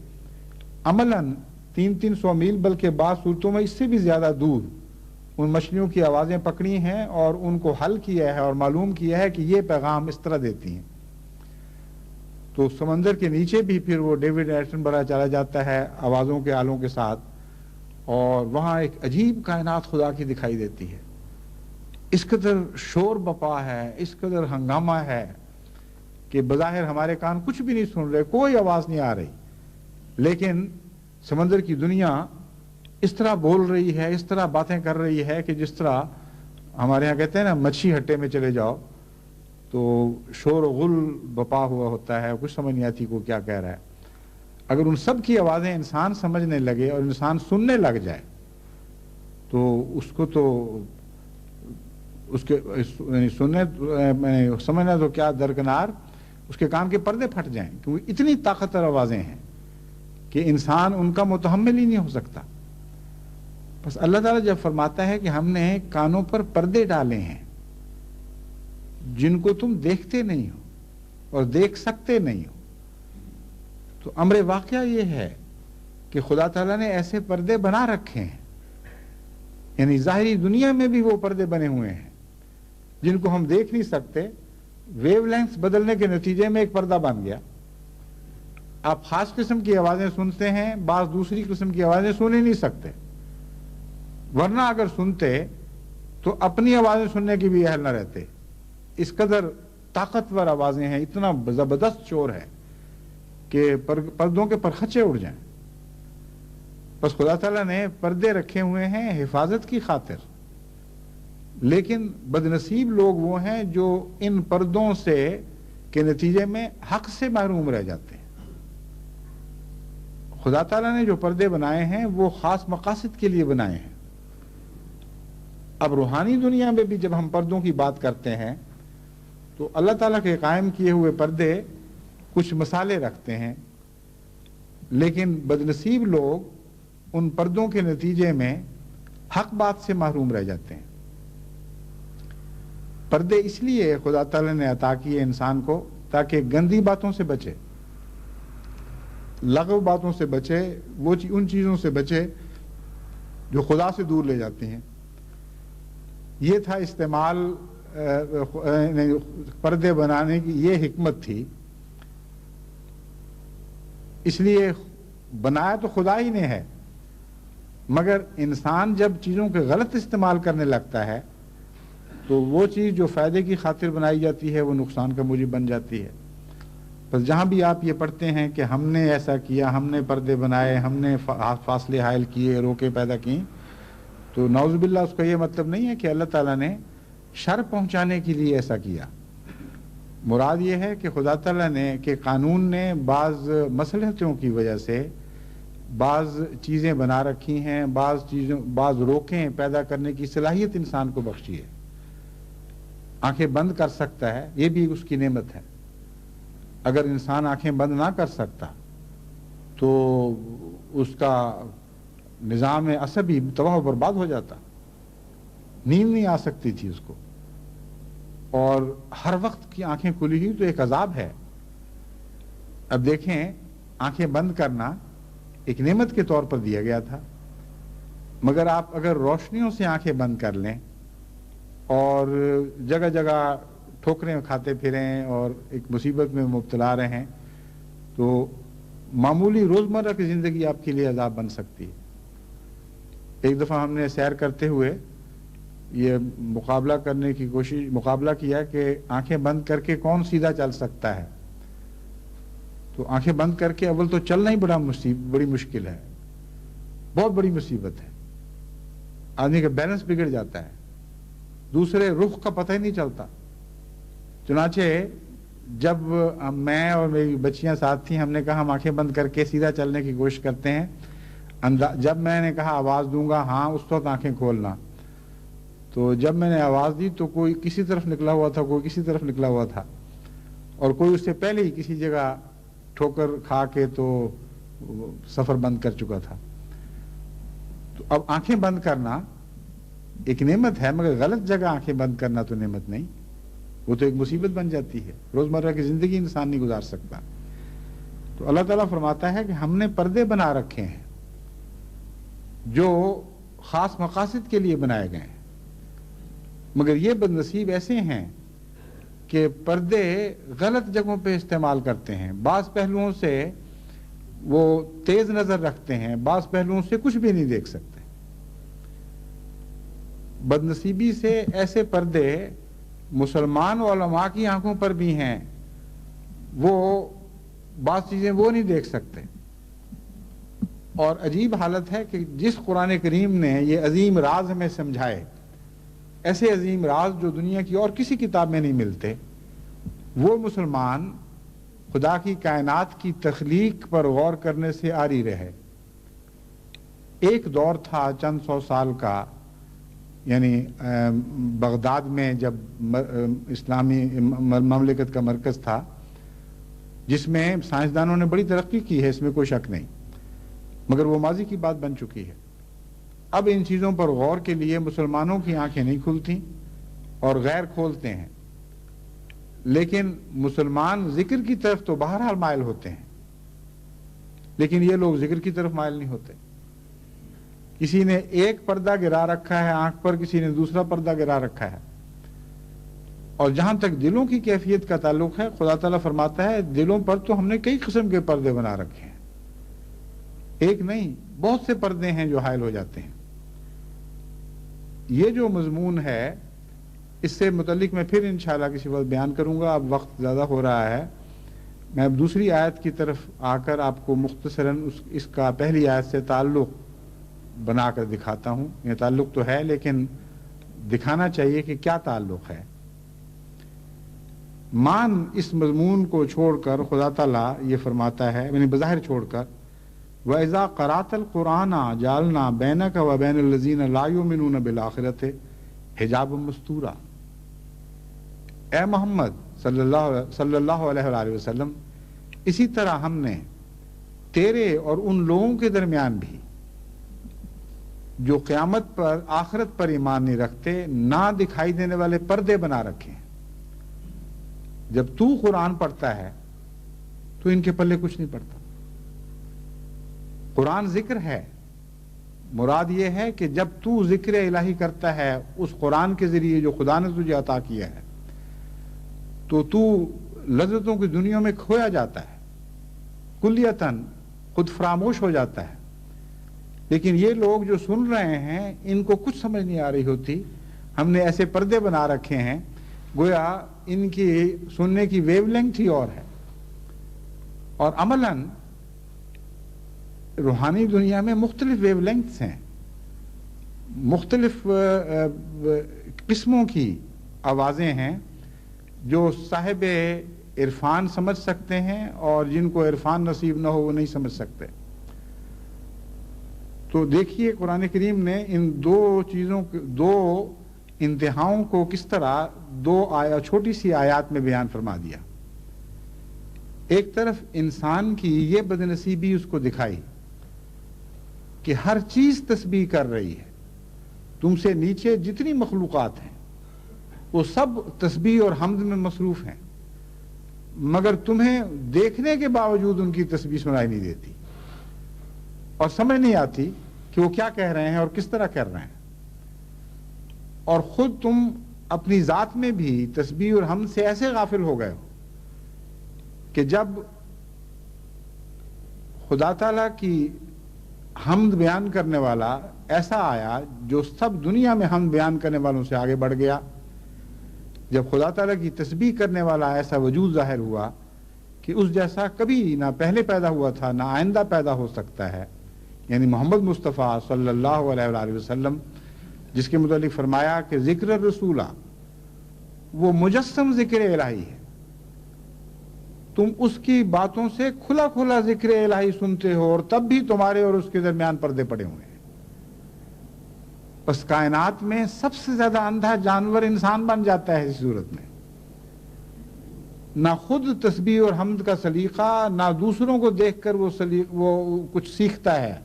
عملاً 300 میل بلکہ بعض صورتوں میں اس سے بھی زیادہ دور ان مچھلیوں کی آوازیں پکڑی ہیں اور ان کو حل کیا ہے اور معلوم کیا ہے کہ یہ پیغام اس طرح دیتی ہیں۔ تو سمندر کے نیچے بھی پھر وہ ڈیوڈ ایٹنبرا چلا جاتا ہے آوازوں کے آلوں کے ساتھ، اور وہاں ایک عجیب کائنات خدا کی دکھائی دیتی ہے۔ اس قدر شور بپا ہے، اس قدر ہنگامہ ہے کہ بظاہر ہمارے کان کچھ بھی نہیں سن رہے، کوئی آواز نہیں آ رہی، لیکن سمندر کی دنیا اس طرح بول رہی ہے، اس طرح باتیں کر رہی ہے کہ جس طرح ہمارے ہاں کہتے ہیں نا مچھی ہٹے میں چلے جاؤ تو شور و غل بپا ہوا ہوتا ہے، کچھ سمجھ نہیں آتی کو کیا کہہ رہا ہے۔ اگر ان سب کی آوازیں انسان سمجھنے لگے اور انسان سننے لگ جائے تو اس کو تو اس کے سمجھنا تو کیا درکنار، اس کے کان کے پردے پھٹ جائیں، کیونکہ اتنی طاقتور آوازیں ہیں کہ انسان ان کا متحمل ہی نہیں ہو سکتا۔ بس اللہ تعالیٰ جب فرماتا ہے کہ ہم نے کانوں پر پردے ڈالے ہیں جن کو تم دیکھتے نہیں ہو اور دیکھ سکتے نہیں ہو، تو امر واقعہ یہ ہے کہ خدا تعالیٰ نے ایسے پردے بنا رکھے ہیں، یعنی ظاہری دنیا میں بھی وہ پردے بنے ہوئے ہیں جن کو ہم دیکھ نہیں سکتے۔ ویو لینتھ بدلنے کے نتیجے میں ایک پردہ بن گیا، آپ خاص قسم کی آوازیں سنتے ہیں، بعض دوسری قسم کی آوازیں سن ہی نہیں سکتے، ورنہ اگر سنتے تو اپنی آوازیں سننے کی بھی اہل نہ رہتے۔ اس قدر طاقتور آوازیں ہیں، اتنا زبردست شور ہے کہ پردوں کے پرخچے اڑ جائیں۔ بس خدا تعالیٰ نے پردے رکھے ہوئے ہیں حفاظت کی خاطر، لیکن بدنصیب لوگ وہ ہیں جو ان پردوں سے کے نتیجے میں حق سے محروم رہ جاتے ہیں۔ خدا تعالیٰ نے جو پردے بنائے ہیں وہ خاص مقاصد کے لیے بنائے ہیں۔ اب روحانی دنیا میں بھی جب ہم پردوں کی بات کرتے ہیں تو اللہ تعالیٰ کے قائم کیے ہوئے پردے کچھ مسالے رکھتے ہیں، لیکن بدنصیب لوگ ان پردوں کے نتیجے میں حق بات سے محروم رہ جاتے ہیں۔ پردے اس لیے خدا تعالیٰ نے عطا کیے انسان کو تاکہ گندی باتوں سے بچے، لغو باتوں سے بچے، وہ ان چیزوں سے بچے جو خدا سے دور لے جاتی ہیں۔ یہ تھا استعمال پردے بنانے کی، یہ حکمت تھی۔ اس لیے بنایا تو خدا ہی نے ہے، مگر انسان جب چیزوں کے غلط استعمال کرنے لگتا ہے تو وہ چیز جو فائدے کی خاطر بنائی جاتی ہے وہ نقصان کا موجب بن جاتی ہے۔ بس جہاں بھی آپ یہ پڑھتے ہیں کہ ہم نے ایسا کیا، ہم نے پردے بنائے، ہم نے فاصلے حائل کیے، روکے پیدا کی، تو نعوذ باللہ اس کا یہ مطلب نہیں ہے کہ اللہ تعالیٰ نے شر پہنچانے کے لیے ایسا کیا۔ مراد یہ ہے کہ خدا تعالیٰ نے کہ قانون نے بعض مصلحتوں کی وجہ سے بعض چیزیں بنا رکھی ہیں، بعض روکیں پیدا کرنے کی صلاحیت انسان کو بخشی ہے۔ آنکھیں بند کر سکتا ہے، یہ بھی اس کی نعمت ہے۔ اگر انسان آنکھیں بند نہ کر سکتا تو اس کا نظام عصبی تباہ و برباد ہو جاتا، نیند نہیں آ سکتی تھی اس کو۔ اور ہر وقت کی آنکھیں کھلی ہوئی تو ایک عذاب ہے۔ اب دیکھیں، آنکھیں بند کرنا ایک نعمت کے طور پر دیا گیا تھا، مگر آپ اگر روشنیوں سے آنکھیں بند کر لیں اور جگہ جگہ ٹھوکریں کھاتے پھریں اور ایک مصیبت میں مبتلا رہیں تو معمولی روزمرہ کی زندگی آپ کے لیے عذاب بن سکتی ہے۔ ایک دفعہ ہم نے سیر کرتے ہوئے یہ مقابلہ کیا کہ آنکھیں بند کر کے کون سیدھا چل سکتا ہے۔ تو آنکھیں بند کر کے اول تو چلنا ہی بڑی مشکل ہے، بہت بڑی مصیبت ہے، آدمی کا بیلنس بگڑ جاتا ہے، دوسرے رخ کا پتہ ہی نہیں چلتا۔ چنانچہ جب میں اور میری بچیاں ساتھ تھیں، ہم نے کہا ہم آنکھیں بند کر کے سیدھا چلنے کی کوشش کرتے ہیں، جب میں نے کہا آواز دوں گا ہاں اس وقت آنکھیں کھولنا، تو جب میں نے آواز دی تو کوئی کسی طرف نکلا ہوا تھا، کوئی کسی طرف نکلا ہوا تھا، اور کوئی اس سے پہلے ہی کسی جگہ ٹھوکر کھا کے تو سفر بند کر چکا تھا۔ تو اب آنکھیں بند کرنا ایک نعمت ہے، مگر غلط جگہ آنکھیں بند کرنا تو نعمت نہیں، وہ تو ایک مصیبت بن جاتی ہے، روزمرہ کی زندگی انسان نہیں گزار سکتا۔ تو اللہ تعالیٰ فرماتا ہے کہ ہم نے پردے بنا رکھے ہیں جو خاص مقاصد کے لیے بنائے گئے ہیں، مگر یہ بد نصیب ایسے ہیں کہ پردے غلط جگہوں پہ استعمال کرتے ہیں، بعض پہلوؤں سے وہ تیز نظر رکھتے ہیں، بعض پہلوؤں سے کچھ بھی نہیں دیکھ سکتے۔ بد نصیبی سے ایسے پردے مسلمان علماء کی آنکھوں پر بھی ہیں، وہ بعض چیزیں وہ نہیں دیکھ سکتے۔ اور عجیب حالت ہے کہ جس قرآن کریم نے یہ عظیم راز ہمیں سمجھائے، ایسے عظیم راز جو دنیا کی اور کسی کتاب میں نہیں ملتے، وہ مسلمان خدا کی کائنات کی تخلیق پر غور کرنے سے آری رہے۔ ایک دور تھا چند سو سال کا، یعنی بغداد میں جب اسلامی مملکت کا مرکز تھا، جس میں سائنسدانوں نے بڑی ترقی کی ہے، اس میں کوئی شک نہیں، مگر وہ ماضی کی بات بن چکی ہے۔ اب ان چیزوں پر غور کے لیے مسلمانوں کی آنکھیں نہیں کھلتی اور غیر کھولتے ہیں، لیکن مسلمان ذکر کی طرف تو بہرحال مائل ہوتے ہیں، لیکن یہ لوگ ذکر کی طرف مائل نہیں ہوتے۔ کسی نے ایک پردہ گرا رکھا ہے آنکھ پر، کسی نے دوسرا پردہ گرا رکھا ہے۔ اور جہاں تک دلوں کی کیفیت کا تعلق ہے، خدا تعالیٰ فرماتا ہے دلوں پر تو ہم نے کئی قسم کے پردے بنا رکھے ہیں، ایک نہیں بہت سے پردے ہیں جو حائل ہو جاتے ہیں۔ یہ جو مضمون ہے اس سے متعلق میں پھر انشاءاللہ کسی وقت بیان کروں گا، اب وقت زیادہ ہو رہا ہے۔ میں اب دوسری آیت کی طرف آ کر آپ کو مختصراً اس کا پہلی آیت سے تعلق بنا کر دکھاتا ہوں۔ یہ تعلق تو ہے لیکن دکھانا چاہیے کہ کیا تعلق ہے۔ مان اس مضمون کو چھوڑ کر خدا تعالیٰ یہ فرماتا ہے، یعنی بظاہر چھوڑ کر، وَإِذَا قَرَأْتَ الْقُرْآنَ جَعَلْنَا بَيْنَكَ وَبَيْنَ الَّذِينَ لَا يُؤْمِنُونَ بِالْآخِرَةِ حِجَابًا مَسْتُورًا۔ اے محمد صلی اللہ علیہ وآلہ وسلم، اسی طرح ہم نے تیرے اور ان لوگوں کے درمیان بھی جو قیامت پر آخرت پر ایمان نہیں رکھتے نہ دکھائی دینے والے پردے بنا رکھے ہیں۔ جب تو قرآن پڑھتا ہے تو ان کے پلے کچھ نہیں پڑتا۔ قرآن ذکر ہے، مراد یہ ہے کہ جب تو ذکر الہی کرتا ہے اس قرآن کے ذریعے جو خدا نے تجھے عطا کیا ہے، تو لذتوں کی دنیا میں کھویا جاتا ہے، کلیتاً خود فراموش ہو جاتا ہے۔ لیکن یہ لوگ جو سن رہے ہیں ان کو کچھ سمجھ نہیں آ رہی ہوتی، ہم نے ایسے پردے بنا رکھے ہیں گویا ان کی سننے کی ویو لینتھ ہی اور ہے۔ اور عملاً روحانی دنیا میں مختلف ویو لینتھس ہیں، مختلف قسموں کی آوازیں ہیں جو صاحب عرفان سمجھ سکتے ہیں اور جن کو عرفان نصیب نہ ہو وہ نہیں سمجھ سکتے۔ تو دیکھیے قرآن کریم نے ان دو انتہاؤں کو کس طرح چھوٹی سی آیات میں بیان فرما دیا۔ ایک طرف انسان کی یہ بدنصیبی اس کو دکھائی کہ ہر چیز تسبیح کر رہی ہے، تم سے نیچے جتنی مخلوقات ہیں وہ سب تسبیح اور حمد میں مصروف ہیں، مگر تمہیں دیکھنے کے باوجود ان کی تسبیح سنائی نہیں دیتی اور سمجھ نہیں آتی کہ وہ کیا کہہ رہے ہیں اور کس طرح کر رہے ہیں، اور خود تم اپنی ذات میں بھی تسبیح اور حمد سے ایسے غافل ہو گئے ہو کہ جب خدا تعالیٰ کی حمد بیان کرنے والا ایسا آیا جو سب دنیا میں حمد بیان کرنے والوں سے آگے بڑھ گیا، جب خدا تعالیٰ کی تسبیح کرنے والا ایسا وجود ظاہر ہوا کہ اس جیسا کبھی نہ پہلے پیدا ہوا تھا نہ آئندہ پیدا ہو سکتا ہے، یعنی محمد مصطفیٰ صلی اللہ علیہ وآلہ وسلم، جس کے متعلق فرمایا کہ ذکر الرسولہ وہ مجسم ذکر الہی ہے، تم اس کی باتوں سے کھلا کھلا ذکر الہی سنتے ہو اور تب بھی تمہارے اور اس کے درمیان پردے پڑے ہوئے ہیں۔ بس کائنات میں سب سے زیادہ اندھا جانور انسان بن جاتا ہے اس صورت میں، نہ خود تسبیح اور حمد کا سلیقہ، نہ دوسروں کو دیکھ کر وہ کچھ سیکھتا ہے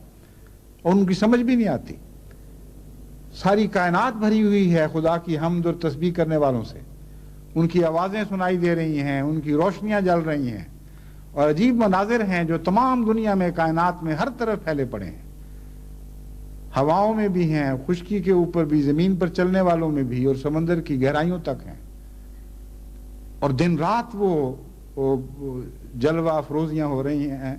اور ان کی سمجھ بھی نہیں آتی۔ ساری کائنات بھری ہوئی ہے خدا کی حمد اور تسبیح کرنے والوں سے، ان کی آوازیں سنائی دے رہی ہیں، ان کی روشنیاں جل رہی ہیں، اور عجیب مناظر ہیں جو تمام دنیا میں کائنات میں ہر طرف پھیلے پڑے ہیں، ہواؤں میں بھی ہیں، خشکی کے اوپر بھی، زمین پر چلنے والوں میں بھی، اور سمندر کی گہرائیوں تک ہیں، اور دن رات وہ جلوہ افروزیاں ہو رہی ہیں،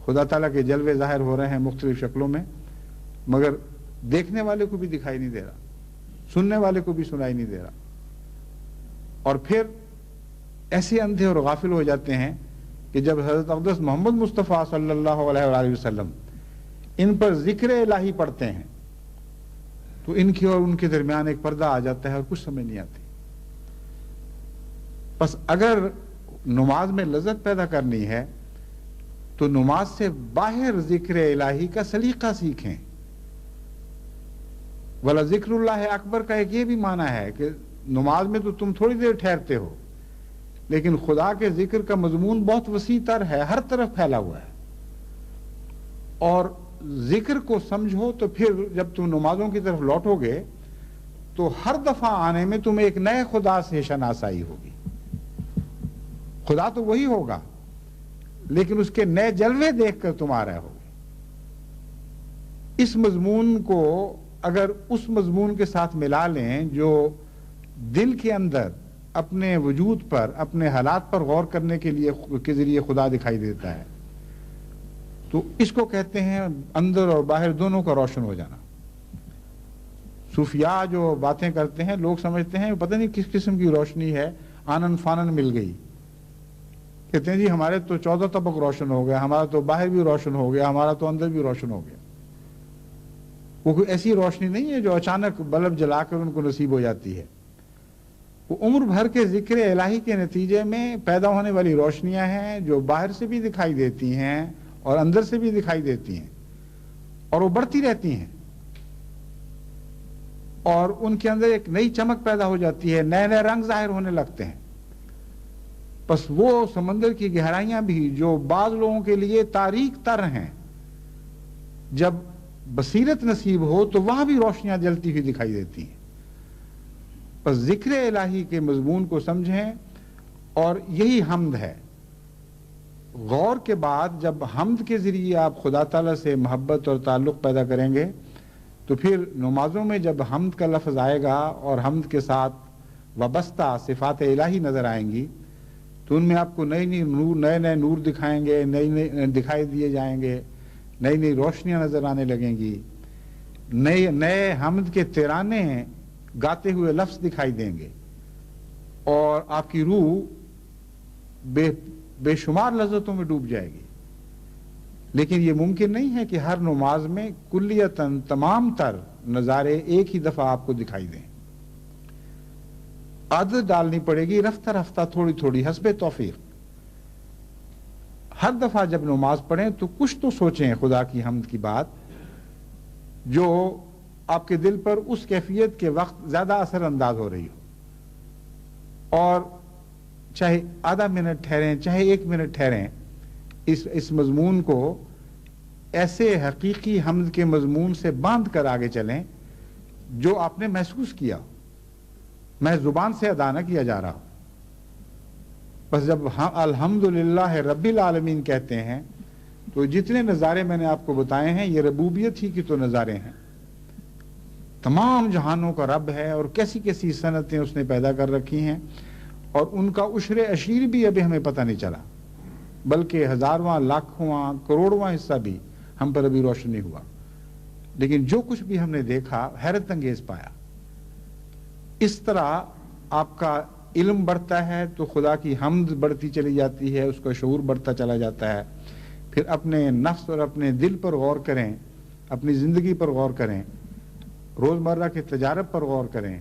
خدا تعالیٰ کے جلوے ظاہر ہو رہے ہیں مختلف شکلوں میں، مگر دیکھنے والے کو بھی دکھائی نہیں دے رہا، سننے والے کو بھی سنائی نہیں دے رہا، اور پھر ایسے اندھے اور غافل ہو جاتے ہیں کہ جب حضرت اقدس محمد مصطفیٰ صلی اللہ علیہ وآلہ وسلم ان پر ذکر الہی پڑھتے ہیں تو ان کی اور ان کے درمیان ایک پردہ آ جاتا ہے اور کچھ سمجھ نہیں آتی۔ بس اگر نماز میں لذت پیدا کرنی ہے تو نماز سے باہر ذکر الہی کا سلیقہ سیکھیں۔ ولا ذکر اللہ اکبر کا ایک یہ بھی معنی ہے کہ نماز میں تو تم تھوڑی دیر ٹھہرتے ہو، لیکن خدا کے ذکر کا مضمون بہت وسیع تر ہے، ہر طرف پھیلا ہوا ہے، اور ذکر کو سمجھو تو پھر جب تم نمازوں کی طرف لوٹو گے تو ہر دفعہ آنے میں تمہیں ایک نئے خدا سے شناسائی ہوگی۔ خدا تو وہی ہوگا لیکن اس کے نئے جلوے دیکھ کر تم آ رہے ہوگے۔ اس مضمون کو اگر اس مضمون کے ساتھ ملا لیں جو دل کے اندر اپنے وجود پر، اپنے حالات پر غور کرنے کے ذریعے خدا دکھائی دیتا ہے، تو اس کو کہتے ہیں اندر اور باہر دونوں کا روشن ہو جانا۔ صوفیاء جو باتیں کرتے ہیں لوگ سمجھتے ہیں پتہ نہیں کس قسم کی روشنی ہے، آنن فانن مل گئی، کہتے ہیں جی ہمارے تو 14 طبق روشن ہو گیا، ہمارا تو باہر بھی روشن ہو گیا، ہمارا تو اندر بھی روشن ہو گیا۔ وہ کوئی ایسی روشنی نہیں ہے جو اچانک بلب جلا کر ان کو نصیب ہو جاتی ہے، وہ عمر بھر کے ذکر الہی کے نتیجے میں پیدا ہونے والی روشنیاں ہیں جو باہر سے بھی دکھائی دیتی ہیں اور اندر سے بھی دکھائی دیتی ہیں، اور وہ بڑھتی رہتی ہیں، اور ان کے اندر ایک نئی چمک پیدا ہو جاتی ہے، نئے نئے رنگ ظاہر ہونے لگتے ہیں۔ بس وہ سمندر کی گہرائیاں بھی جو بعض لوگوں کے لیے تاریک تر ہیں، جب بصیرت نصیب ہو تو وہاں بھی روشنیاں جلتی ہوئی دکھائی دیتی ہیں۔ بس ذکر الہی کے مضمون کو سمجھیں، اور یہی حمد ہے۔ غور کے بعد جب حمد کے ذریعے آپ خدا تعالیٰ سے محبت اور تعلق پیدا کریں گے تو پھر نمازوں میں جب حمد کا لفظ آئے گا اور حمد کے ساتھ وابستہ صفات الہی نظر آئیں گی تو ان میں آپ کو نئے نئے نور دکھائیں گے، دکھائی دیے جائیں گے، نئی نئی روشنیاں نظر آنے لگیں گی، نئے حمد کے ترانے گاتے ہوئے لفظ دکھائی دیں گے، اور آپ کی روح بے شمار لذتوں میں ڈوب جائے گی۔ لیکن یہ ممکن نہیں ہے کہ ہر نماز میں کلیتاً تمام تر نظارے ایک ہی دفعہ آپ کو دکھائی دیں، عادت ڈالنی پڑے گی، رفتہ رفتہ تھوڑی تھوڑی حسب توفیق۔ ہر دفعہ جب نماز پڑھیں تو کچھ تو سوچیں خدا کی حمد کی بات جو آپ کے دل پر اس کیفیت کے وقت زیادہ اثر انداز ہو رہی ہو، اور چاہے آدھا منٹ ٹھہریں چاہے 1 منٹ ٹھہریں، اس مضمون کو ایسے حقیقی حمد کے مضمون سے باندھ کر آگے چلیں جو آپ نے محسوس کیا، میں زبان سے ادا نہ کیا جا رہا ہوں. بس جب ہم الحمدللہ رب العالمین کہتے ہیں تو جتنے نظارے میں نے آپ کو بتائے ہیں یہ ربوبیت ہی کی تو نظارے ہیں. تمام جہانوں کا رب ہے اور کیسی کیسی صنعتیں اس نے پیدا کر رکھی ہیں اور ان کا عشر اشیر بھی ابھی ہمیں پتہ نہیں چلا، بلکہ ہزارواں لاکھواں کروڑواں حصہ بھی ہم پر ابھی روشن نہیں ہوا. لیکن جو کچھ بھی ہم نے دیکھا حیرت انگیز پایا. اس طرح آپ کا علم بڑھتا ہے تو خدا کی حمد بڑھتی چلی جاتی ہے، اس کا شعور بڑھتا چلا جاتا ہے. پھر اپنے نفس اور اپنے دل پر غور کریں، اپنی زندگی پر غور کریں، روزمرہ کے تجارب پر غور کریں،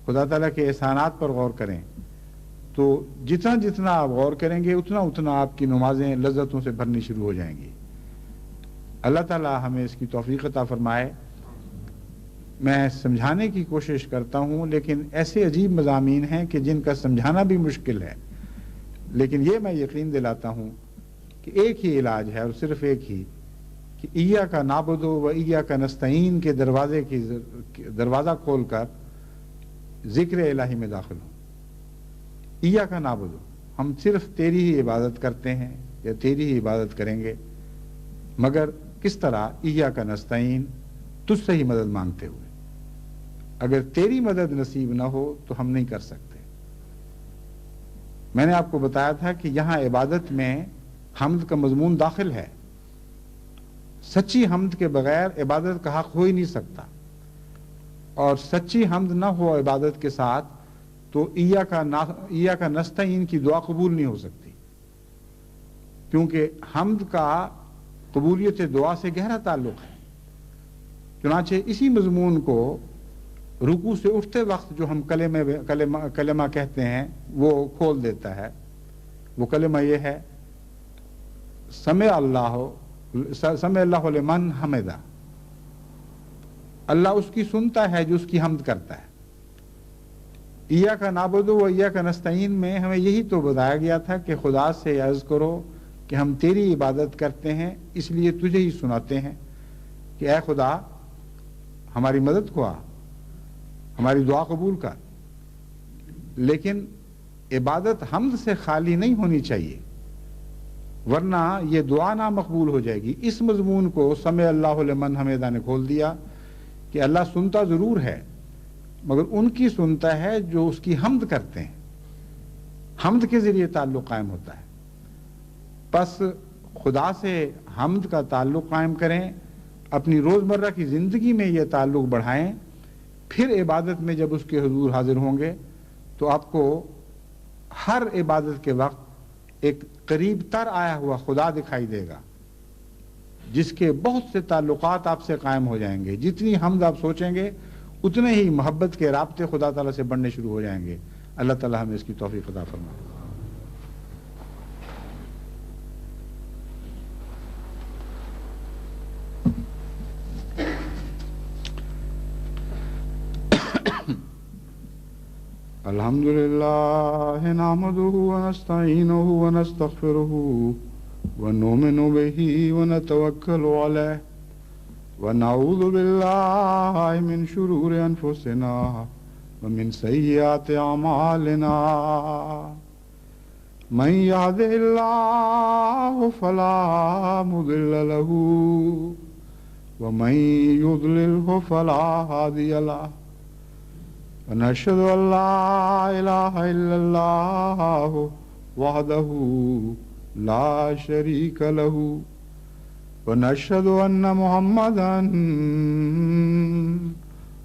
خدا تعالیٰ کے احسانات پر غور کریں. تو جتنا جتنا آپ غور کریں گے اتنا اتنا آپ کی نمازیں لذتوں سے بھرنی شروع ہو جائیں گی. اللہ تعالیٰ ہمیں اس کی توفیق عطا فرمائے. میں سمجھانے کی کوشش کرتا ہوں لیکن ایسے عجیب مضامین ہیں کہ جن کا سمجھانا بھی مشکل ہے، لیکن یہ میں یقین دلاتا ہوں کہ ایک ہی علاج ہے اور صرف ایک ہی، کہ ایاک نعبد و ایاک نستعین کے دروازہ کھول کر ذکر الہی میں داخل ہوں. ایاک نعبد، ہم صرف تیری ہی عبادت کرتے ہیں یا تیری ہی عبادت کریں گے، مگر کس طرح؟ ایاک نستعین، تجھ سے ہی مدد مانگتے ہوئے. اگر تیری مدد نصیب نہ ہو تو ہم نہیں کر سکتے. میں نے آپ کو بتایا تھا کہ یہاں عبادت میں حمد کا مضمون داخل ہے. سچی حمد کے بغیر عبادت کا حق ہو ہی نہیں سکتا، اور سچی حمد نہ ہو عبادت کے ساتھ تو ایاک نستعین کی دعا قبول نہیں ہو سکتی، کیونکہ حمد کا قبولیت دعا سے گہرا تعلق ہے. چنانچہ اسی مضمون کو رکوع سے اٹھتے وقت جو ہم کلمہ کہتے ہیں وہ کھول دیتا ہے. وہ کلمہ یہ ہے، سمع اللہ لمن حمدہ. اللہ اس کی سنتا ہے جو اس کی حمد کرتا ہے. ایاک نعبد و ایاک نستعین میں ہمیں یہی تو بتایا گیا تھا کہ خدا سے عرض کرو کہ ہم تیری عبادت کرتے ہیں، اس لیے تجھے ہی سناتے ہیں کہ اے خدا ہماری مدد کو آ، ہماری دعا قبول کر. لیکن عبادت حمد سے خالی نہیں ہونی چاہیے، ورنہ یہ دعا نہ مقبول ہو جائے گی. اس مضمون کو سمع اللہ لمن حمدہ نے کھول دیا کہ اللہ سنتا ضرور ہے مگر ان کی سنتا ہے جو اس کی حمد کرتے ہیں. حمد کے ذریعے تعلق قائم ہوتا ہے. پس خدا سے حمد کا تعلق قائم کریں، اپنی روزمرہ کی زندگی میں یہ تعلق بڑھائیں. پھر عبادت میں جب اس کے حضور حاضر ہوں گے تو آپ کو ہر عبادت کے وقت ایک قریب تر آیا ہوا خدا دکھائی دے گا، جس کے بہت سے تعلقات آپ سے قائم ہو جائیں گے. جتنی حمد آپ سوچیں گے اتنے ہی محبت کے رابطے خدا تعالیٰ سے بڑھنے شروع ہو جائیں گے. اللہ تعالیٰ ہمیں اس کی توفیق عطا فرمائے. الحمد للہ نحمده ونستعینه ونستغفره ونؤمن به ونتوکل علیہ ونعوذ باللہ من شرور انفسنا ومن سیئات اعمالنا من يهده الله فلا مضل له ومن يضلله فلا هادي له ونشهد أن لا إله إلا الله وحده لا شريك له ونشهد أن محمدا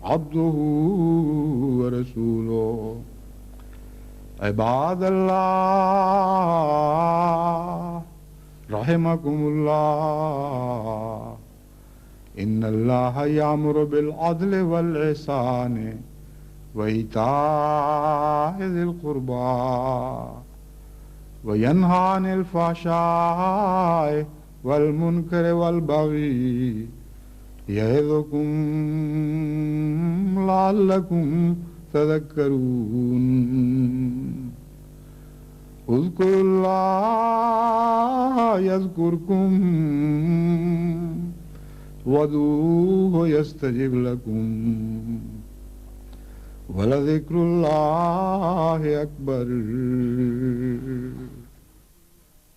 عبده ورسوله. عباد الله رحمكم الله إن الله يأمر بالعدل والإحسان وإيتاء ذي القربى وينهى عن الفحشاء والمنكر والبغي يعظكم لعلكم تذكرون. اذكروا الله يذكركم وادعوه يستجب لكم وَلَذِكْرُ اللَّهِ أَكْبَرُ